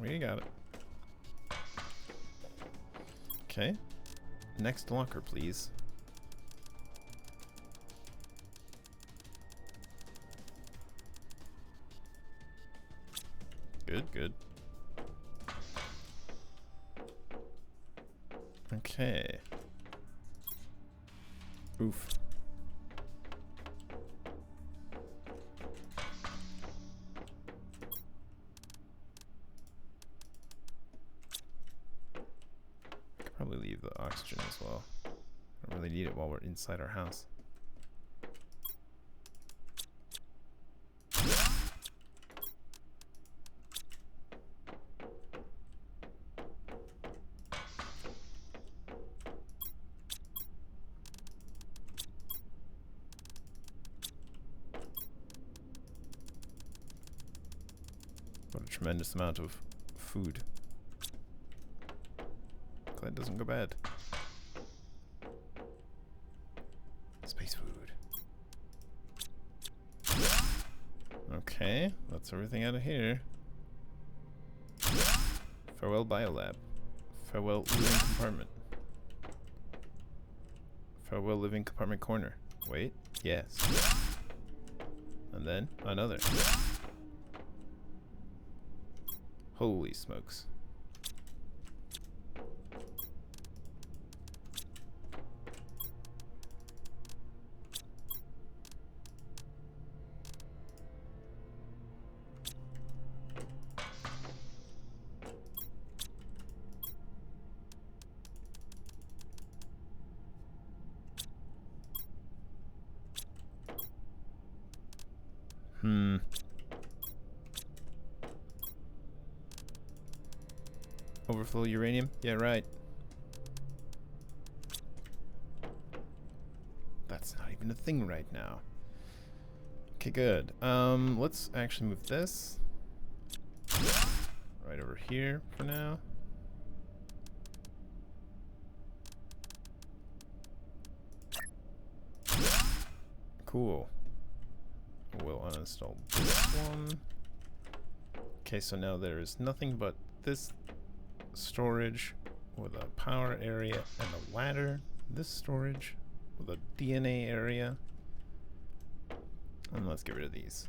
We got it. Okay. Next locker, please. Good, good. Okay. Oof. Probably leave the oxygen as well. I don't really need it while we're inside our house. What a tremendous amount of food. Glad it doesn't go bad. Space food. Okay, that's everything out of here. Farewell biolab. Farewell living compartment. Farewell living compartment corner. Wait, yes. And then another. Holy smokes. Overflow uranium? Yeah, right. That's not even a thing right now. Okay, good. Let's actually move this right over here for now. Cool. we'll uninstall this one. Okay, so now there is nothing but this storage with a power area and a ladder. This storage with a DNA area. And let's get rid of these.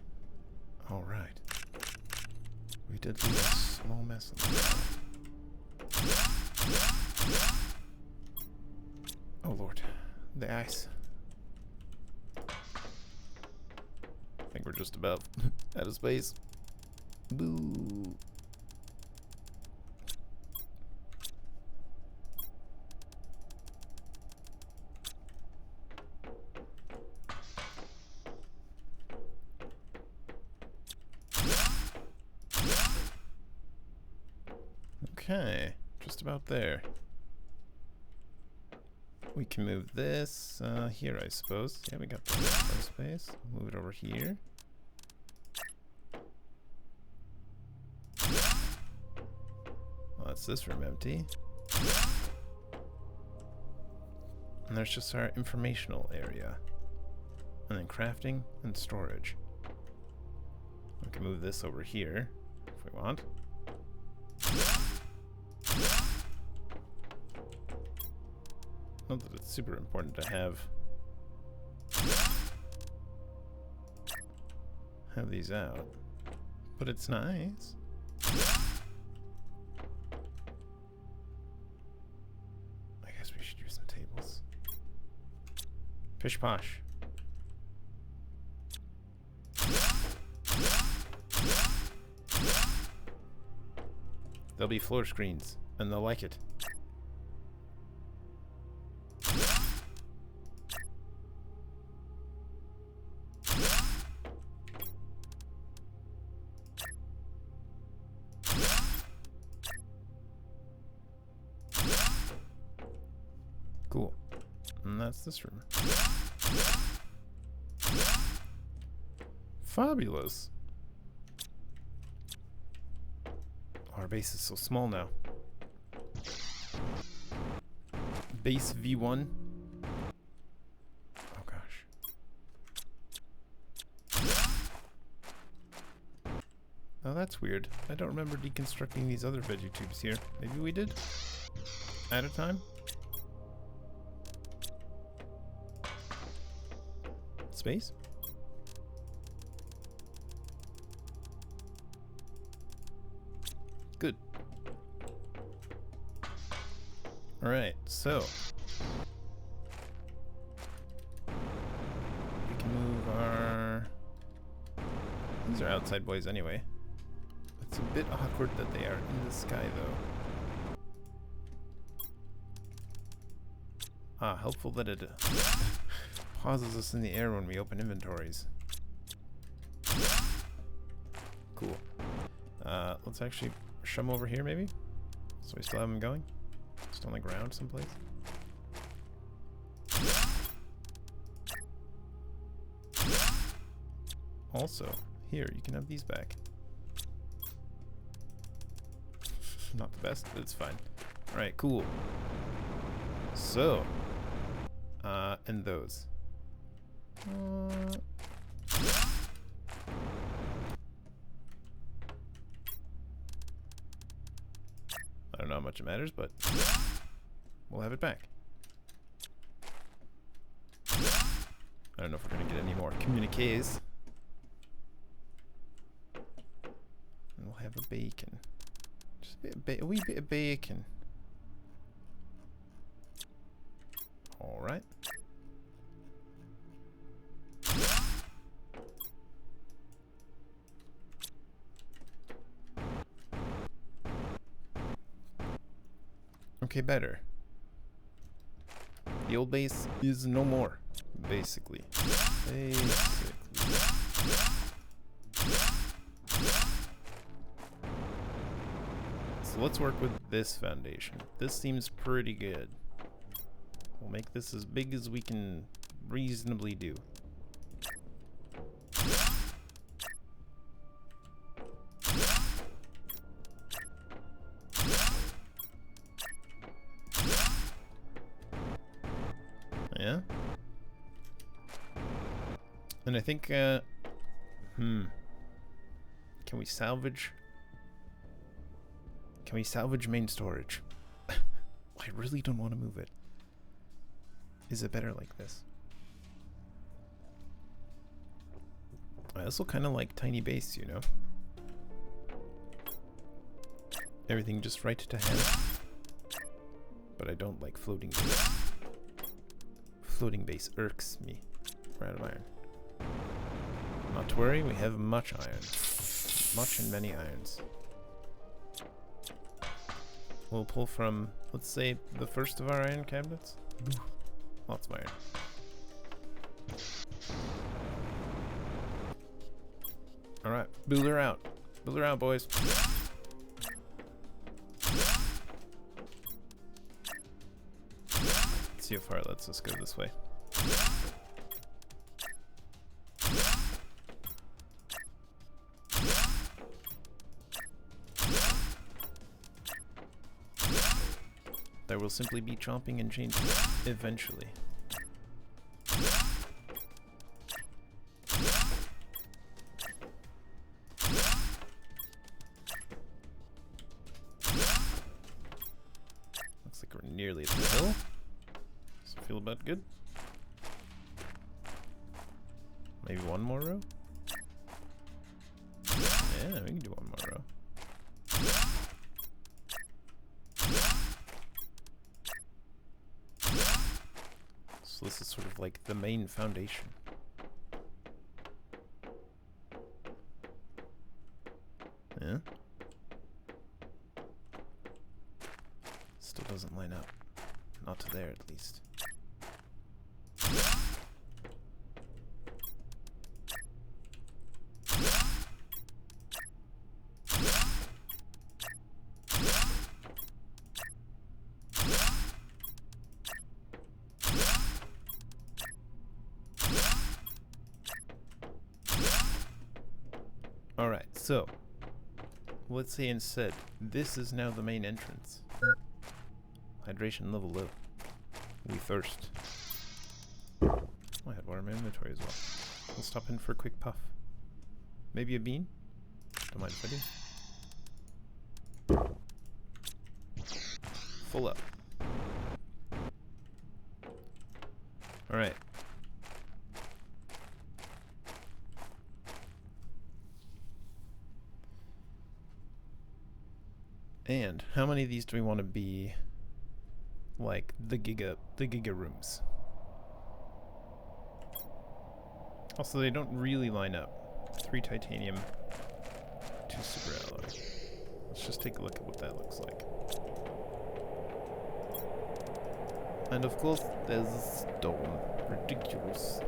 Alright. We did leave a small mess in the Oh lord. The ice. I think we're just about out of space. Boo. Okay, just about there. We can move this here, I suppose. Yeah, we got the space. Move it over here. Well, that's this room empty. And there's just our informational area. And then crafting and storage. We can move this over here if we want. Not that it's super important to have these out, but it's nice. I guess we should use some tables. Pish posh. There'll be floor screens, and they'll like it. Cool. And that's this room. Fabulous. Our base is so small now. Base V1. Oh gosh. Oh, that's weird. I don't remember deconstructing these other veggie tubes here. Maybe we did? At a time? Space? Good. Alright, so we can move our... These are outside boys anyway. It's a bit awkward that they are in the sky though. Ah, helpful that it pauses us in the air when we open inventories. Cool. Let's actually shove them over here maybe? So we still have them going? Just on the ground someplace? Also, here, you can have these back. Not the best, but it's fine. Alright, cool. So, and those. I don't know how much it matters, but we'll have it back. I don't know if we're gonna get any more communiques. And we'll have a bacon. Just a wee bit of bacon. Alright. Okay, better. The old base is no more, basically. So let's work with this foundation. This seems pretty good. We'll make this as big as we can reasonably do. Yeah. And I think Can we salvage? Can we salvage main storage? I really don't want to move it. Is it better like this? I also kind of like tiny base, you know? Everything just right to hand. But I don't like floating base. Floating base irks me. We're out of iron. Not to worry, we have much iron. Much and many irons. We'll pull from, let's say, the first of our iron cabinets. Lots of iron. Alright, builder out. Builder out, boys. Let's see how far it lets us go this way. There will simply be chopping and changing eventually. Looks like we're nearly at the hill. Does it feel about good? Maybe one more row? Yeah, we can do one more row. So this is sort of like the main foundation. Yeah? Still doesn't line up. Not to there, at least. Alright, so let's say instead this is now the main entrance. Hydration level low. We thirst. Oh, I had water in my inventory as well. We'll stop in for a quick puff. Maybe a bean? Don't mind if I do. Full up. Alright. And how many of these do we want to be like the giga rooms? Also, they don't really line up. 3 titanium, 2 super alloy. Let's just take a look at what that looks like. And of course, there's stone. Ridiculous.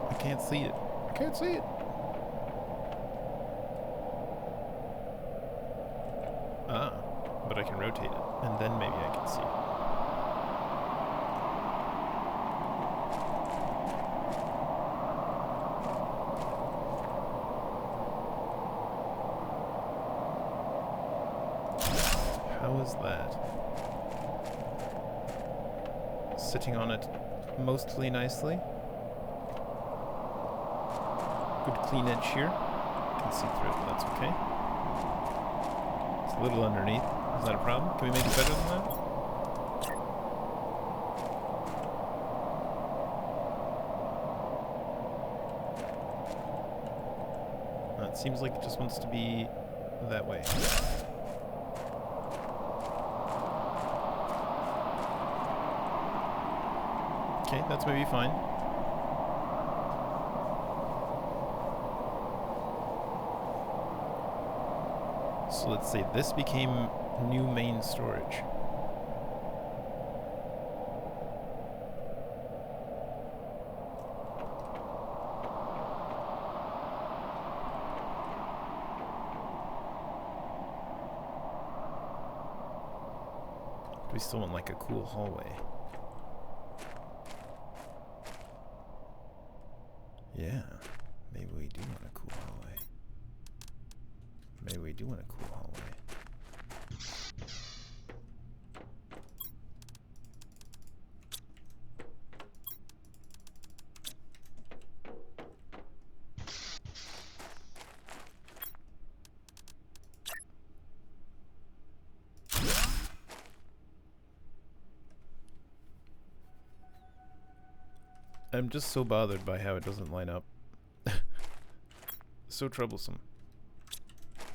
I can't see it. I can't see it. Ah, but I can rotate it, and then maybe I can see it. How is that? Sitting on it mostly nicely. Good clean edge here. Can see through it, but that's okay. It's a little underneath. Is that a problem? Can we make it better than that? It seems like it just wants to be that way. Okay, that's maybe fine. So let's say this became new main storage. We still want like a cool hallway. Yeah, maybe we do want a cool hallway. Maybe we do want a cool hallway. I'm just so bothered by how it doesn't line up. So troublesome.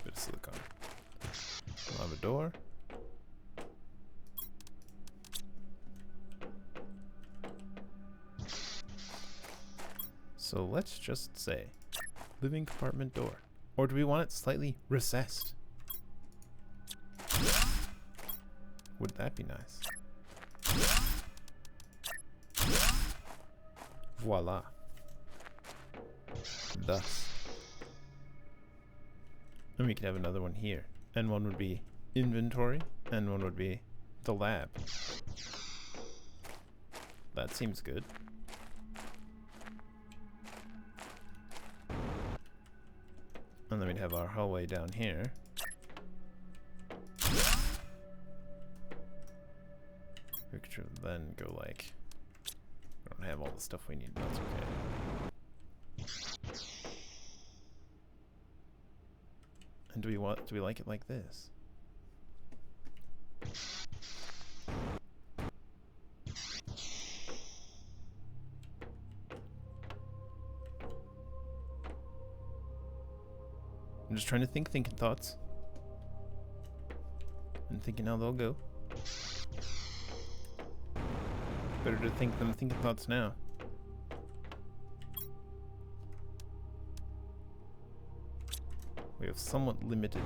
Bit of silicone. We'll have a door. So let's just say living compartment door. Or do we want it slightly recessed? Would that be nice? Voila. Thus. And we could have another one here. And one would be inventory. And one would be the lab. That seems good. And then we'd have our hallway down here. We could then go like... We don't have all the stuff we need, but that's okay. And do we like it like this? I'm just trying to thinking thoughts. And thinking how they'll go. Better to think them thinking thoughts now. We have somewhat limited.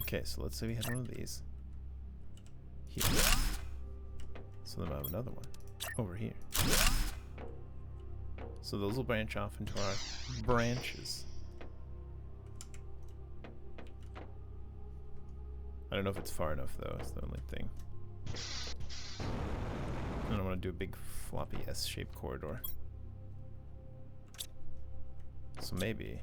Okay, so let's say we had one of these here. So then we'll have another one over here. So those will branch off into our branches. I don't know if it's far enough though, is the only thing. I don't want to do a big floppy S-shaped corridor. So maybe...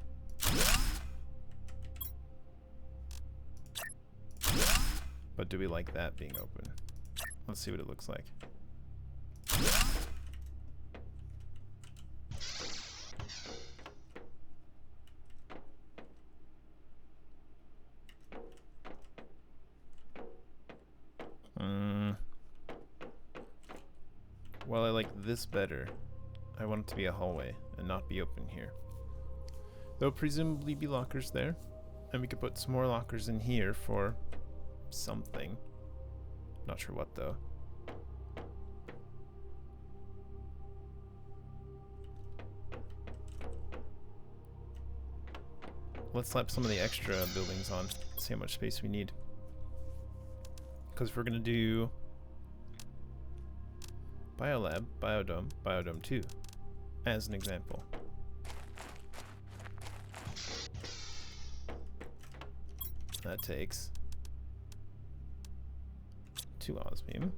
But do we like that being open? Let's see what it looks like. Well, I like this better. I want it to be a hallway and not be open here. There'll presumably be lockers there, and we could put some more lockers in here for something. Not sure what though. Let's slap some of the extra buildings on, see how much space we need. Because if we're gonna do Biolab, Biodome, Biodome 2, as an example. That takes 2 osmium,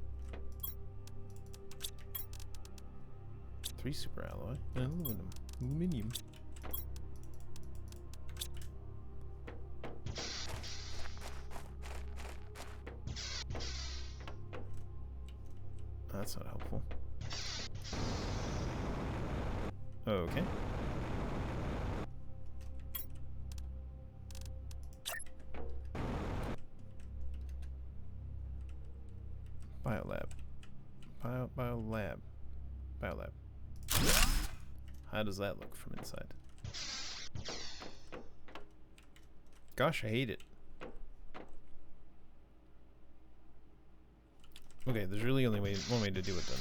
3 super alloy, and aluminium. That's not helpful. Okay. Biolab. Biolab. How does that look from inside? Gosh, I hate it. Okay, there's really only one way to do it then.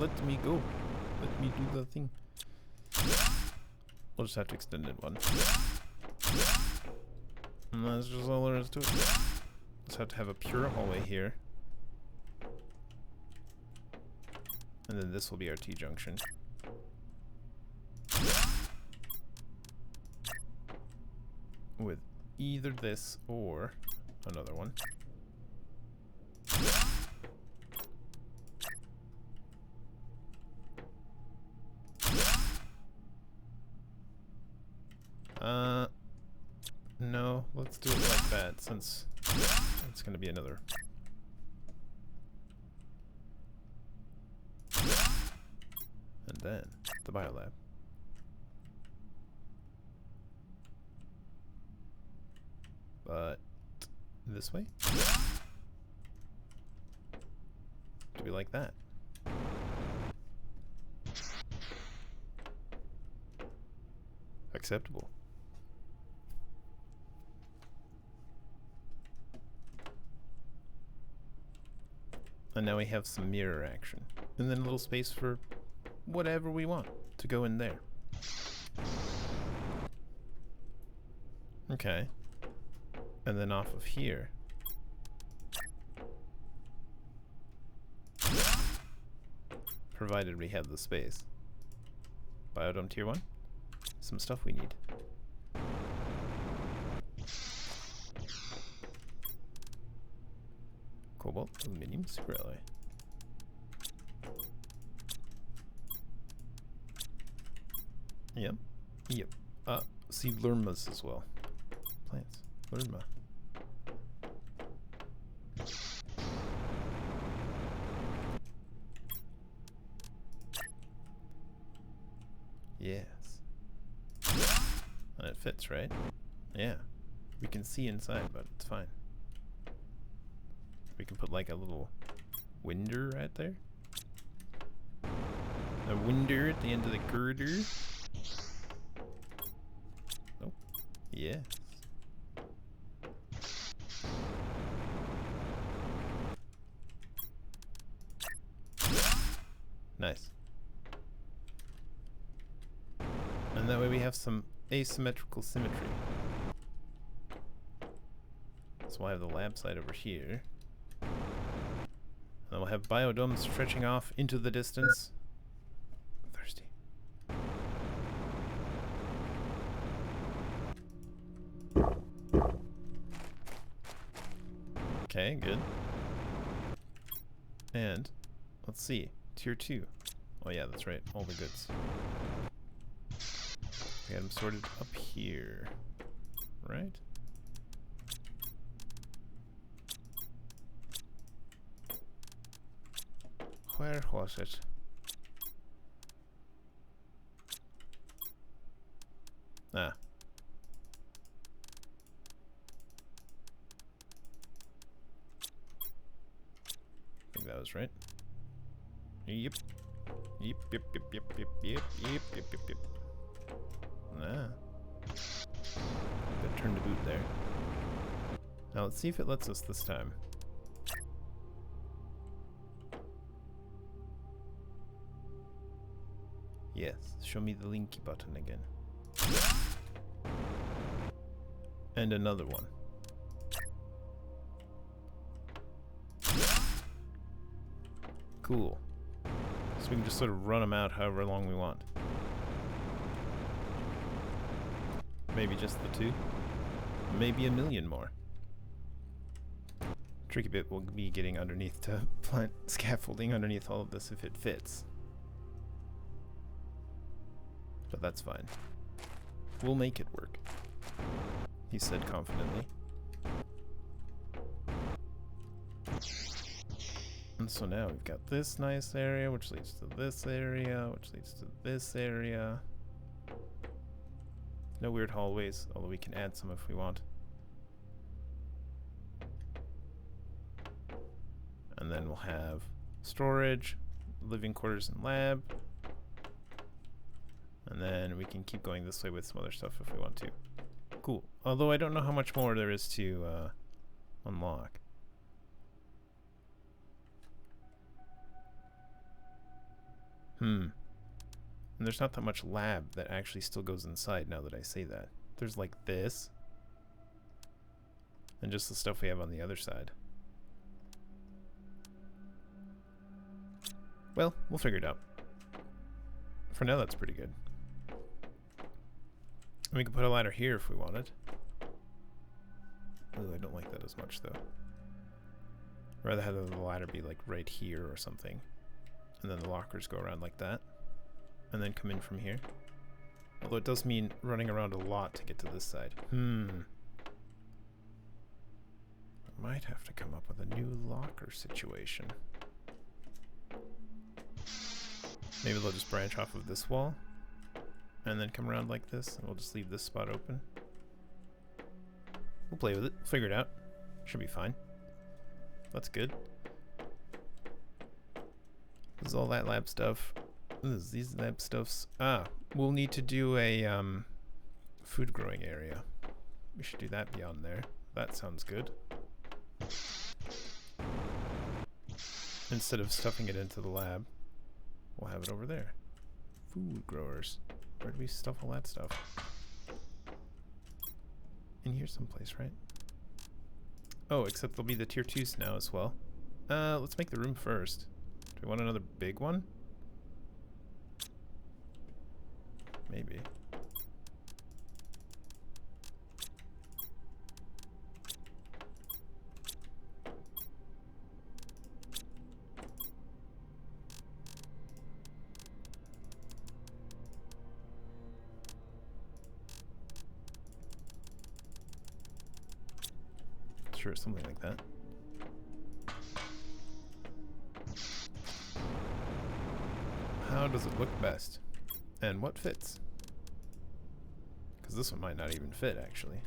Let me go. Let me do the thing. We'll just have to extend it one. And that's just all there is to it. Just have to have a pure hallway here. And then this will be our T-junction. With either this or another one. No, let's do it like that since it's going to be another then the biolab. But this way? Do we like that? Acceptable. And now we have some mirror action. And then a little space for whatever we want to go in there. Okay. And then off of here. Provided we have the space. Biodome tier 1. Some stuff we need. Cobalt, aluminium, super alloy. Yep. Yep. See lermas as well. Plants. Lerma. Yes. And it fits, right? Yeah. We can see inside, but it's fine. We can put like a little winder right there. A winder at the end of the girder. Nope. Yes. Nice. And that way we have some asymmetrical symmetry. So we'll have the lab side over here. And then we'll have biodomes stretching off into the distance. I'm thirsty. Okay, good. And let's see. Tier 2. Oh yeah, that's right. All the goods. We had them sorted up here. Right? Where was it? Ah. I think that was right. Yep. Yep, yep, yep, yep, yep, yep, yep, yep, yep, yep. Ah. Good turn to boot there. Now let's see if it lets us this time. Yes, show me the linky button again. And another one. Cool. So we can just sort of run them out however long we want. Maybe just the 2. Maybe a million more. Tricky bit will be getting underneath to plant scaffolding underneath all of this if it fits. But that's fine. We'll make it work, he said confidently. And so now we've got this nice area, which leads to this area, which leads to this area. No weird hallways, although we can add some if we want. And then we'll have storage, living quarters and lab. And then we can keep going this way with some other stuff if we want to. Cool. Although I don't know how much more there is to unlock. And there's not that much lab that actually still goes inside now that I say that. There's like this. And just the stuff we have on the other side. Well, we'll figure it out. For now, that's pretty good. And we can put a ladder here if we wanted. Ooh, I don't like that as much, though. I'd rather have the ladder be like right here or something. And then the lockers go around like that. And then come in from here. Although it does mean running around a lot to get to this side. I might have to come up with a new locker situation. Maybe they'll just branch off of this wall and then come around like this, and we'll just leave this spot open. We'll play with it, figure it out. Should be fine. That's good. This is all that lab stuff. These lab stuffs. Ah, we'll need to do a food growing area. We should do that beyond there. That sounds good. Instead of stuffing it into the lab, we'll have it over there. Food growers. Where do we stuff all that stuff? In here someplace, right? Oh, except there'll be the tier 2s now as well. Let's make the room first. Do we want another big one? Maybe. Sure, something like that. How does it look best? And what fits? Because this one might not even fit, actually.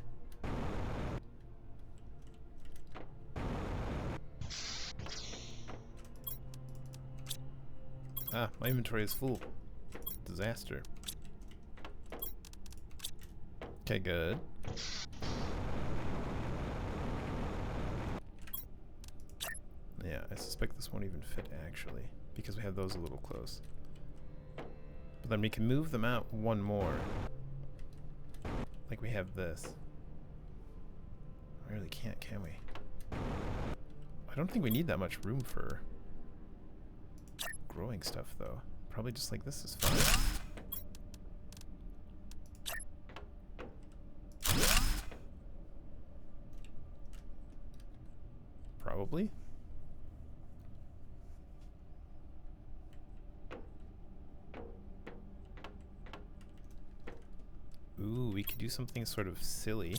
Ah, my inventory is full. Disaster. Okay, good. Yeah, I suspect this won't even fit, actually, because we have those a little close. But then we can move them out one more. Like we have this. We really can't, can we? I don't think we need that much room for growing stuff, though. Probably just like this is fine. Probably. Ooh, we could do something sort of silly.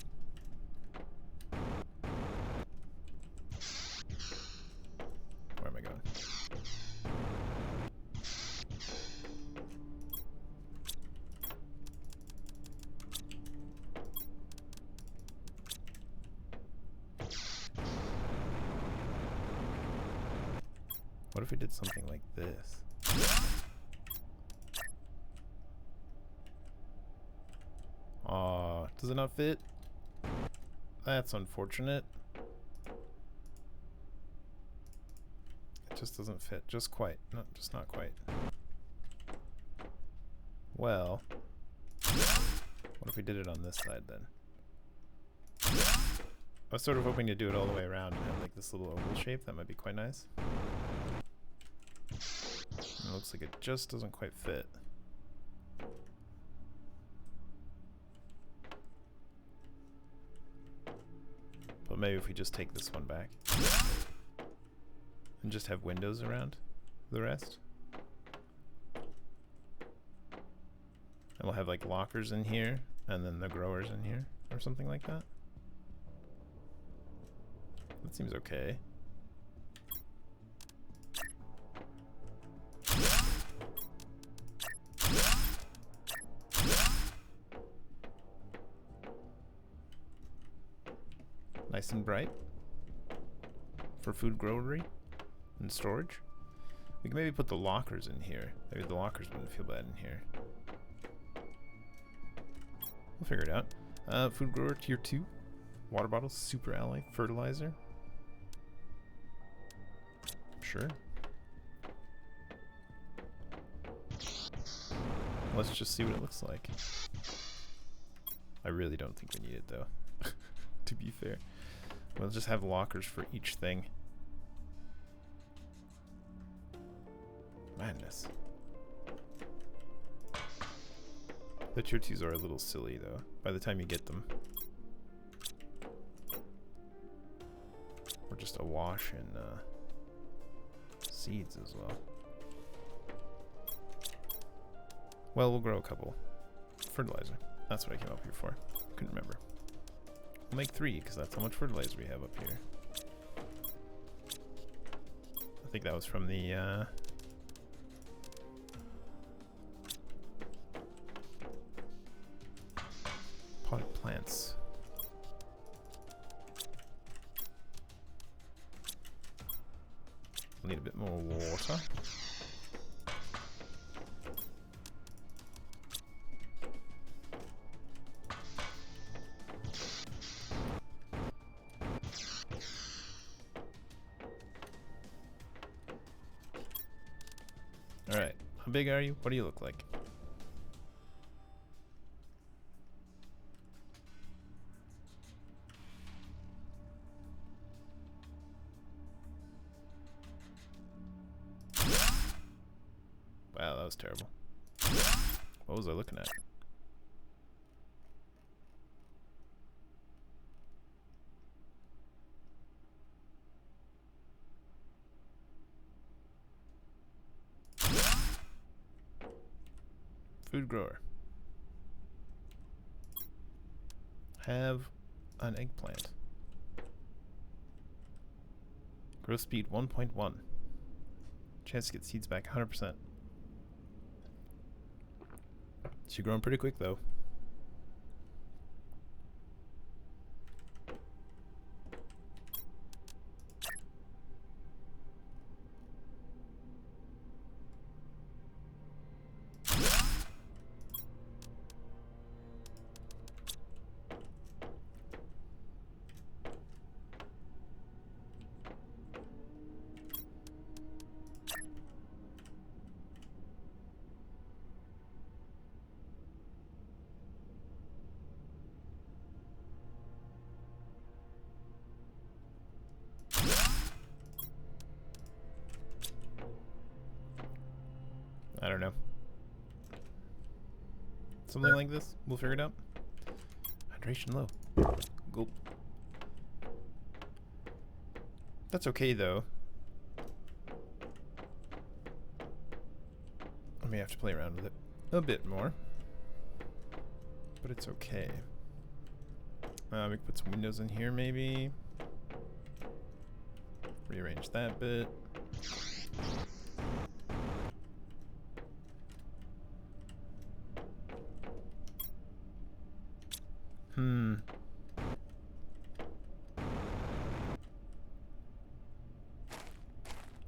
Where am I going? What if we did something like this? Aw, does it not fit? That's unfortunate. It just doesn't fit. Just quite. No, just not quite. Well, what if we did it on this side then? I was sort of hoping to do it all the way around and have like this little oval shape. That might be quite nice. It looks like it just doesn't quite fit. But maybe if we just take this one back and just have windows around the rest. And we'll have like lockers in here and then the growers in here or something like that. That seems okay. Nice and bright for food growery and storage. We can maybe put the lockers in here. Maybe the lockers wouldn't feel bad in here. We'll figure it out. Food grower tier 2. Water bottles, super alloy, fertilizer. Sure. Let's just see what it looks like. I really don't think we need it though, to be fair. We'll just have lockers for each thing. Madness. The tier 2s are a little silly though, by the time you get them. Or just awash in seeds as well. Well, we'll grow a couple. Fertilizer. That's what I came up here for. Couldn't remember. We'll make 3, because that's how much fertilizer we have up here. I think that was from the We'll need a bit more water. Alright, how big are you? What do you look like? Wow, that was terrible. What was I looking at? Food grower. Have an eggplant. Growth speed 1.1. Chance to get seeds back 100%. She's growing pretty quick though. I don't know. Something like this. We'll figure it out. Hydration low. Gulp. That's okay though. I may have to play around with it a bit more. But it's okay. We can put some windows in here maybe. Rearrange that bit. Oh,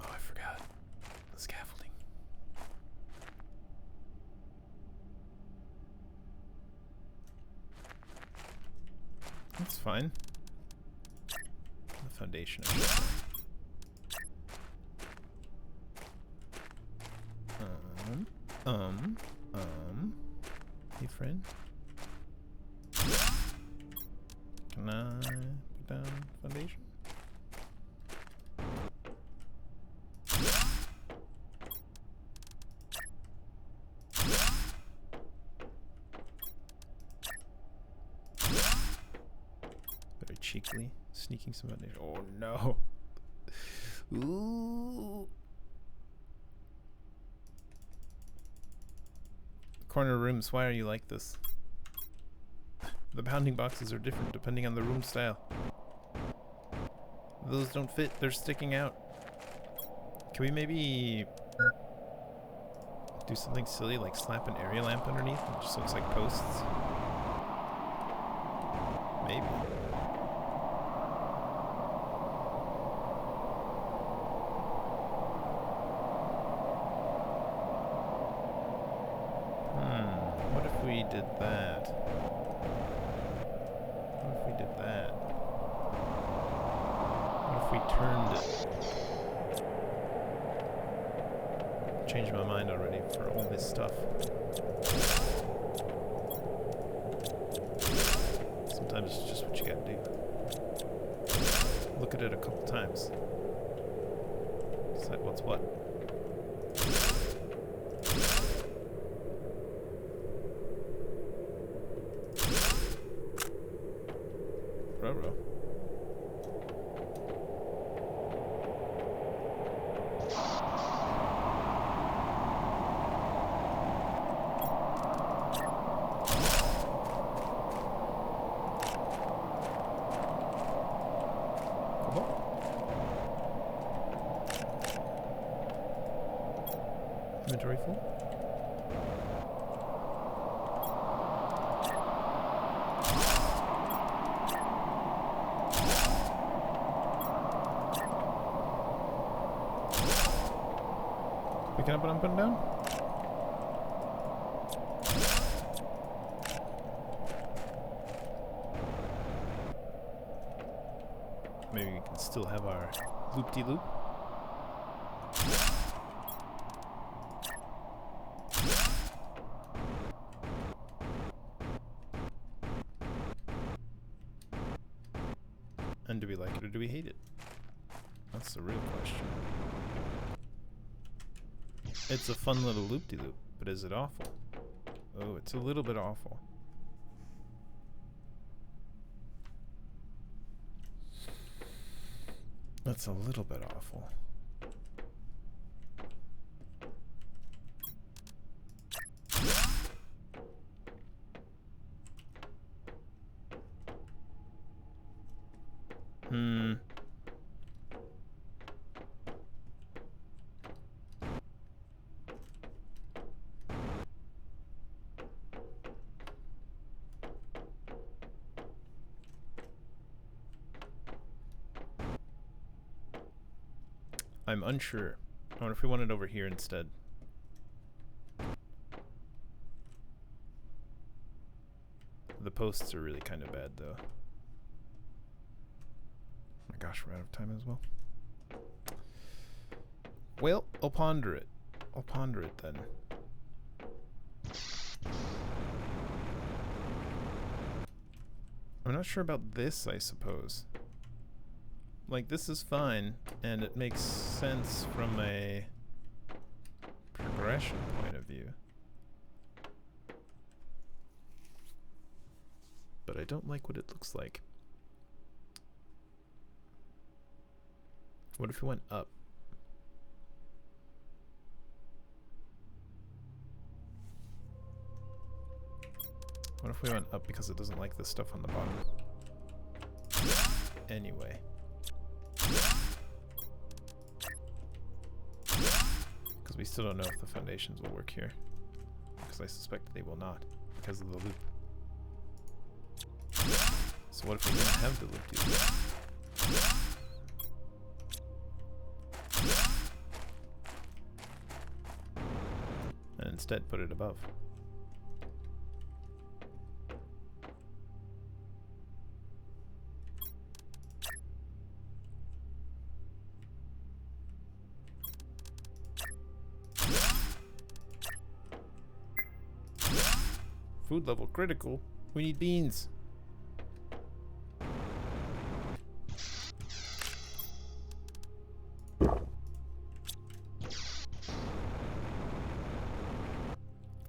I forgot the scaffolding. That's fine. The foundation. Hey friend. Can I put down foundation? Very cheekily sneaking some foundation. Oh no. Ooh. Corner rooms, why are you like this? The bounding boxes are different depending on the room style. Those don't fit, they're sticking out. Can we maybe do something silly like slap an area lamp underneath and it just looks like posts? Maybe. What if we did that? What if we did that? What if we turned it? Changed my mind already for all this stuff. Sometimes it's just what you gotta do. Look at it a couple times. Decide what's what. Bro. Inventory full? picking up what I'm putting down? Maybe we can still have our loop-de-loop. And do we like it or do we hate it? That's the real question. It's a fun little loop-de-loop, but is it awful? Oh, it's a little bit awful. That's a little bit awful. I'm unsure. I wonder if we want it over here instead. The posts are really kind of bad though. Oh my gosh, we're out of time as well. Well, I'll ponder it. I'll ponder it then. I'm not sure about this, I suppose. Like, this is fine, and it makes sense from a progression point of view. But I don't like what it looks like. What if we went up? What if we went up because it doesn't like this stuff on the bottom? Anyway. Because we still don't know if the foundations will work here. Because I suspect they will not, because of the loop. So what if we didn't have the loop-de-loop? And instead put it above. Food level critical. We need beans.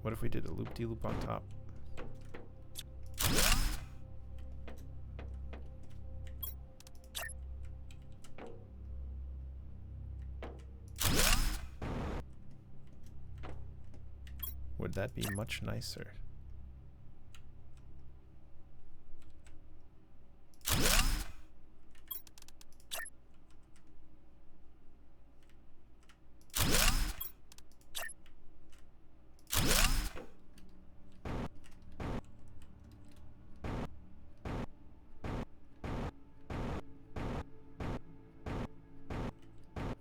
What if we did a loop-de-loop on top? Would that be much nicer?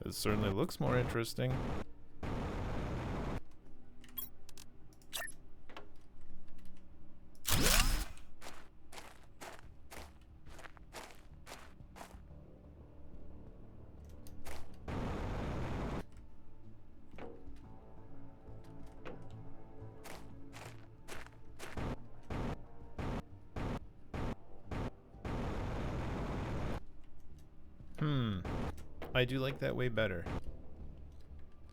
It certainly looks more interesting. I do like that way better.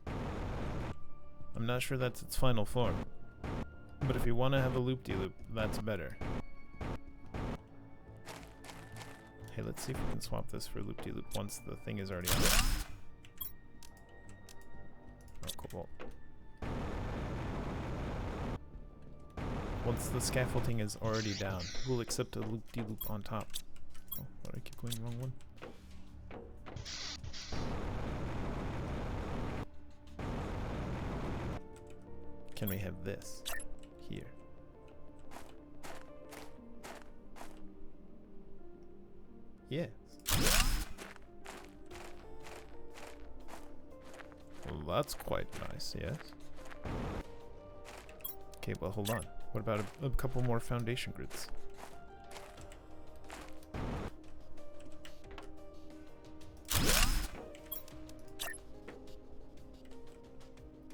I'm not sure that's its final form. But if you want to have a loop-de-loop, that's better. Hey, let's see if we can swap this for loop-de-loop once the thing is already on. Oh, cool. Once the scaffolding is already down, we'll accept a loop-de-loop on top. Oh, why do I keep going the wrong one? Can we have this here? Yes. Well, that's quite nice, yes. Okay, well, hold on. What about a couple more foundation grids?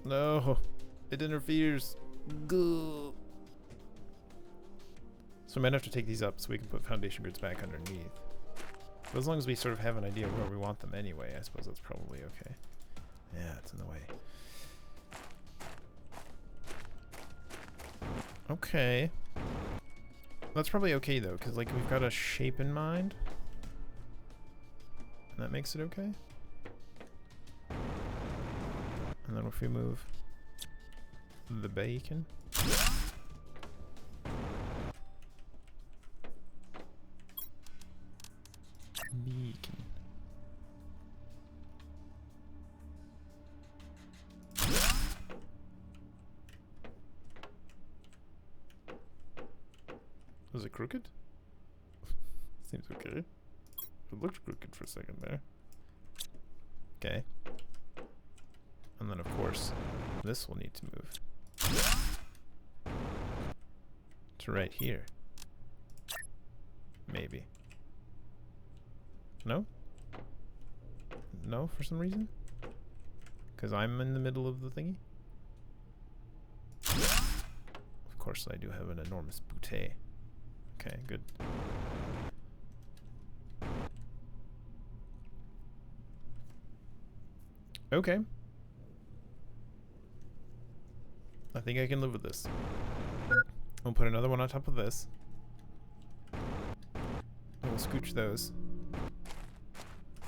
No, it interferes. Goo. So we might have to take these up so we can put foundation grids back underneath. But as long as we sort of have an idea of where we want them anyway, I suppose that's probably okay. Yeah, it's in the way. Okay. That's probably okay though, because like we've got a shape in mind. And that makes it okay. And then if we move the bacon. Beacon. Was it crooked? Seems okay. It looked crooked for a second there. Okay. And then of course, this will need to move to right here. Maybe. No? No, for some reason? Because I'm in the middle of the thingy? Of course I do have an enormous bootay. Okay, good. Okay. I think I can live with this. We'll put another one on top of this. And we'll scooch those.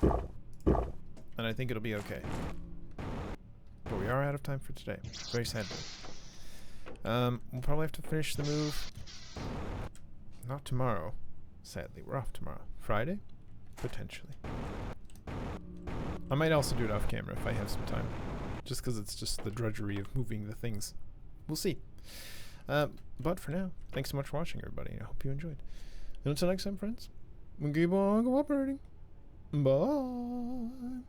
And I think it'll be okay. But we are out of time for today. Very sadly. We'll probably have to finish the move. Not tomorrow. Sadly, we're off tomorrow. Friday? Potentially. I might also do it off camera if I have some time. Just because it's just the drudgery of moving the things. We'll see. But for now, thanks so much for watching, everybody. I hope you enjoyed. And until next time, friends, keep on cooperating. Bye.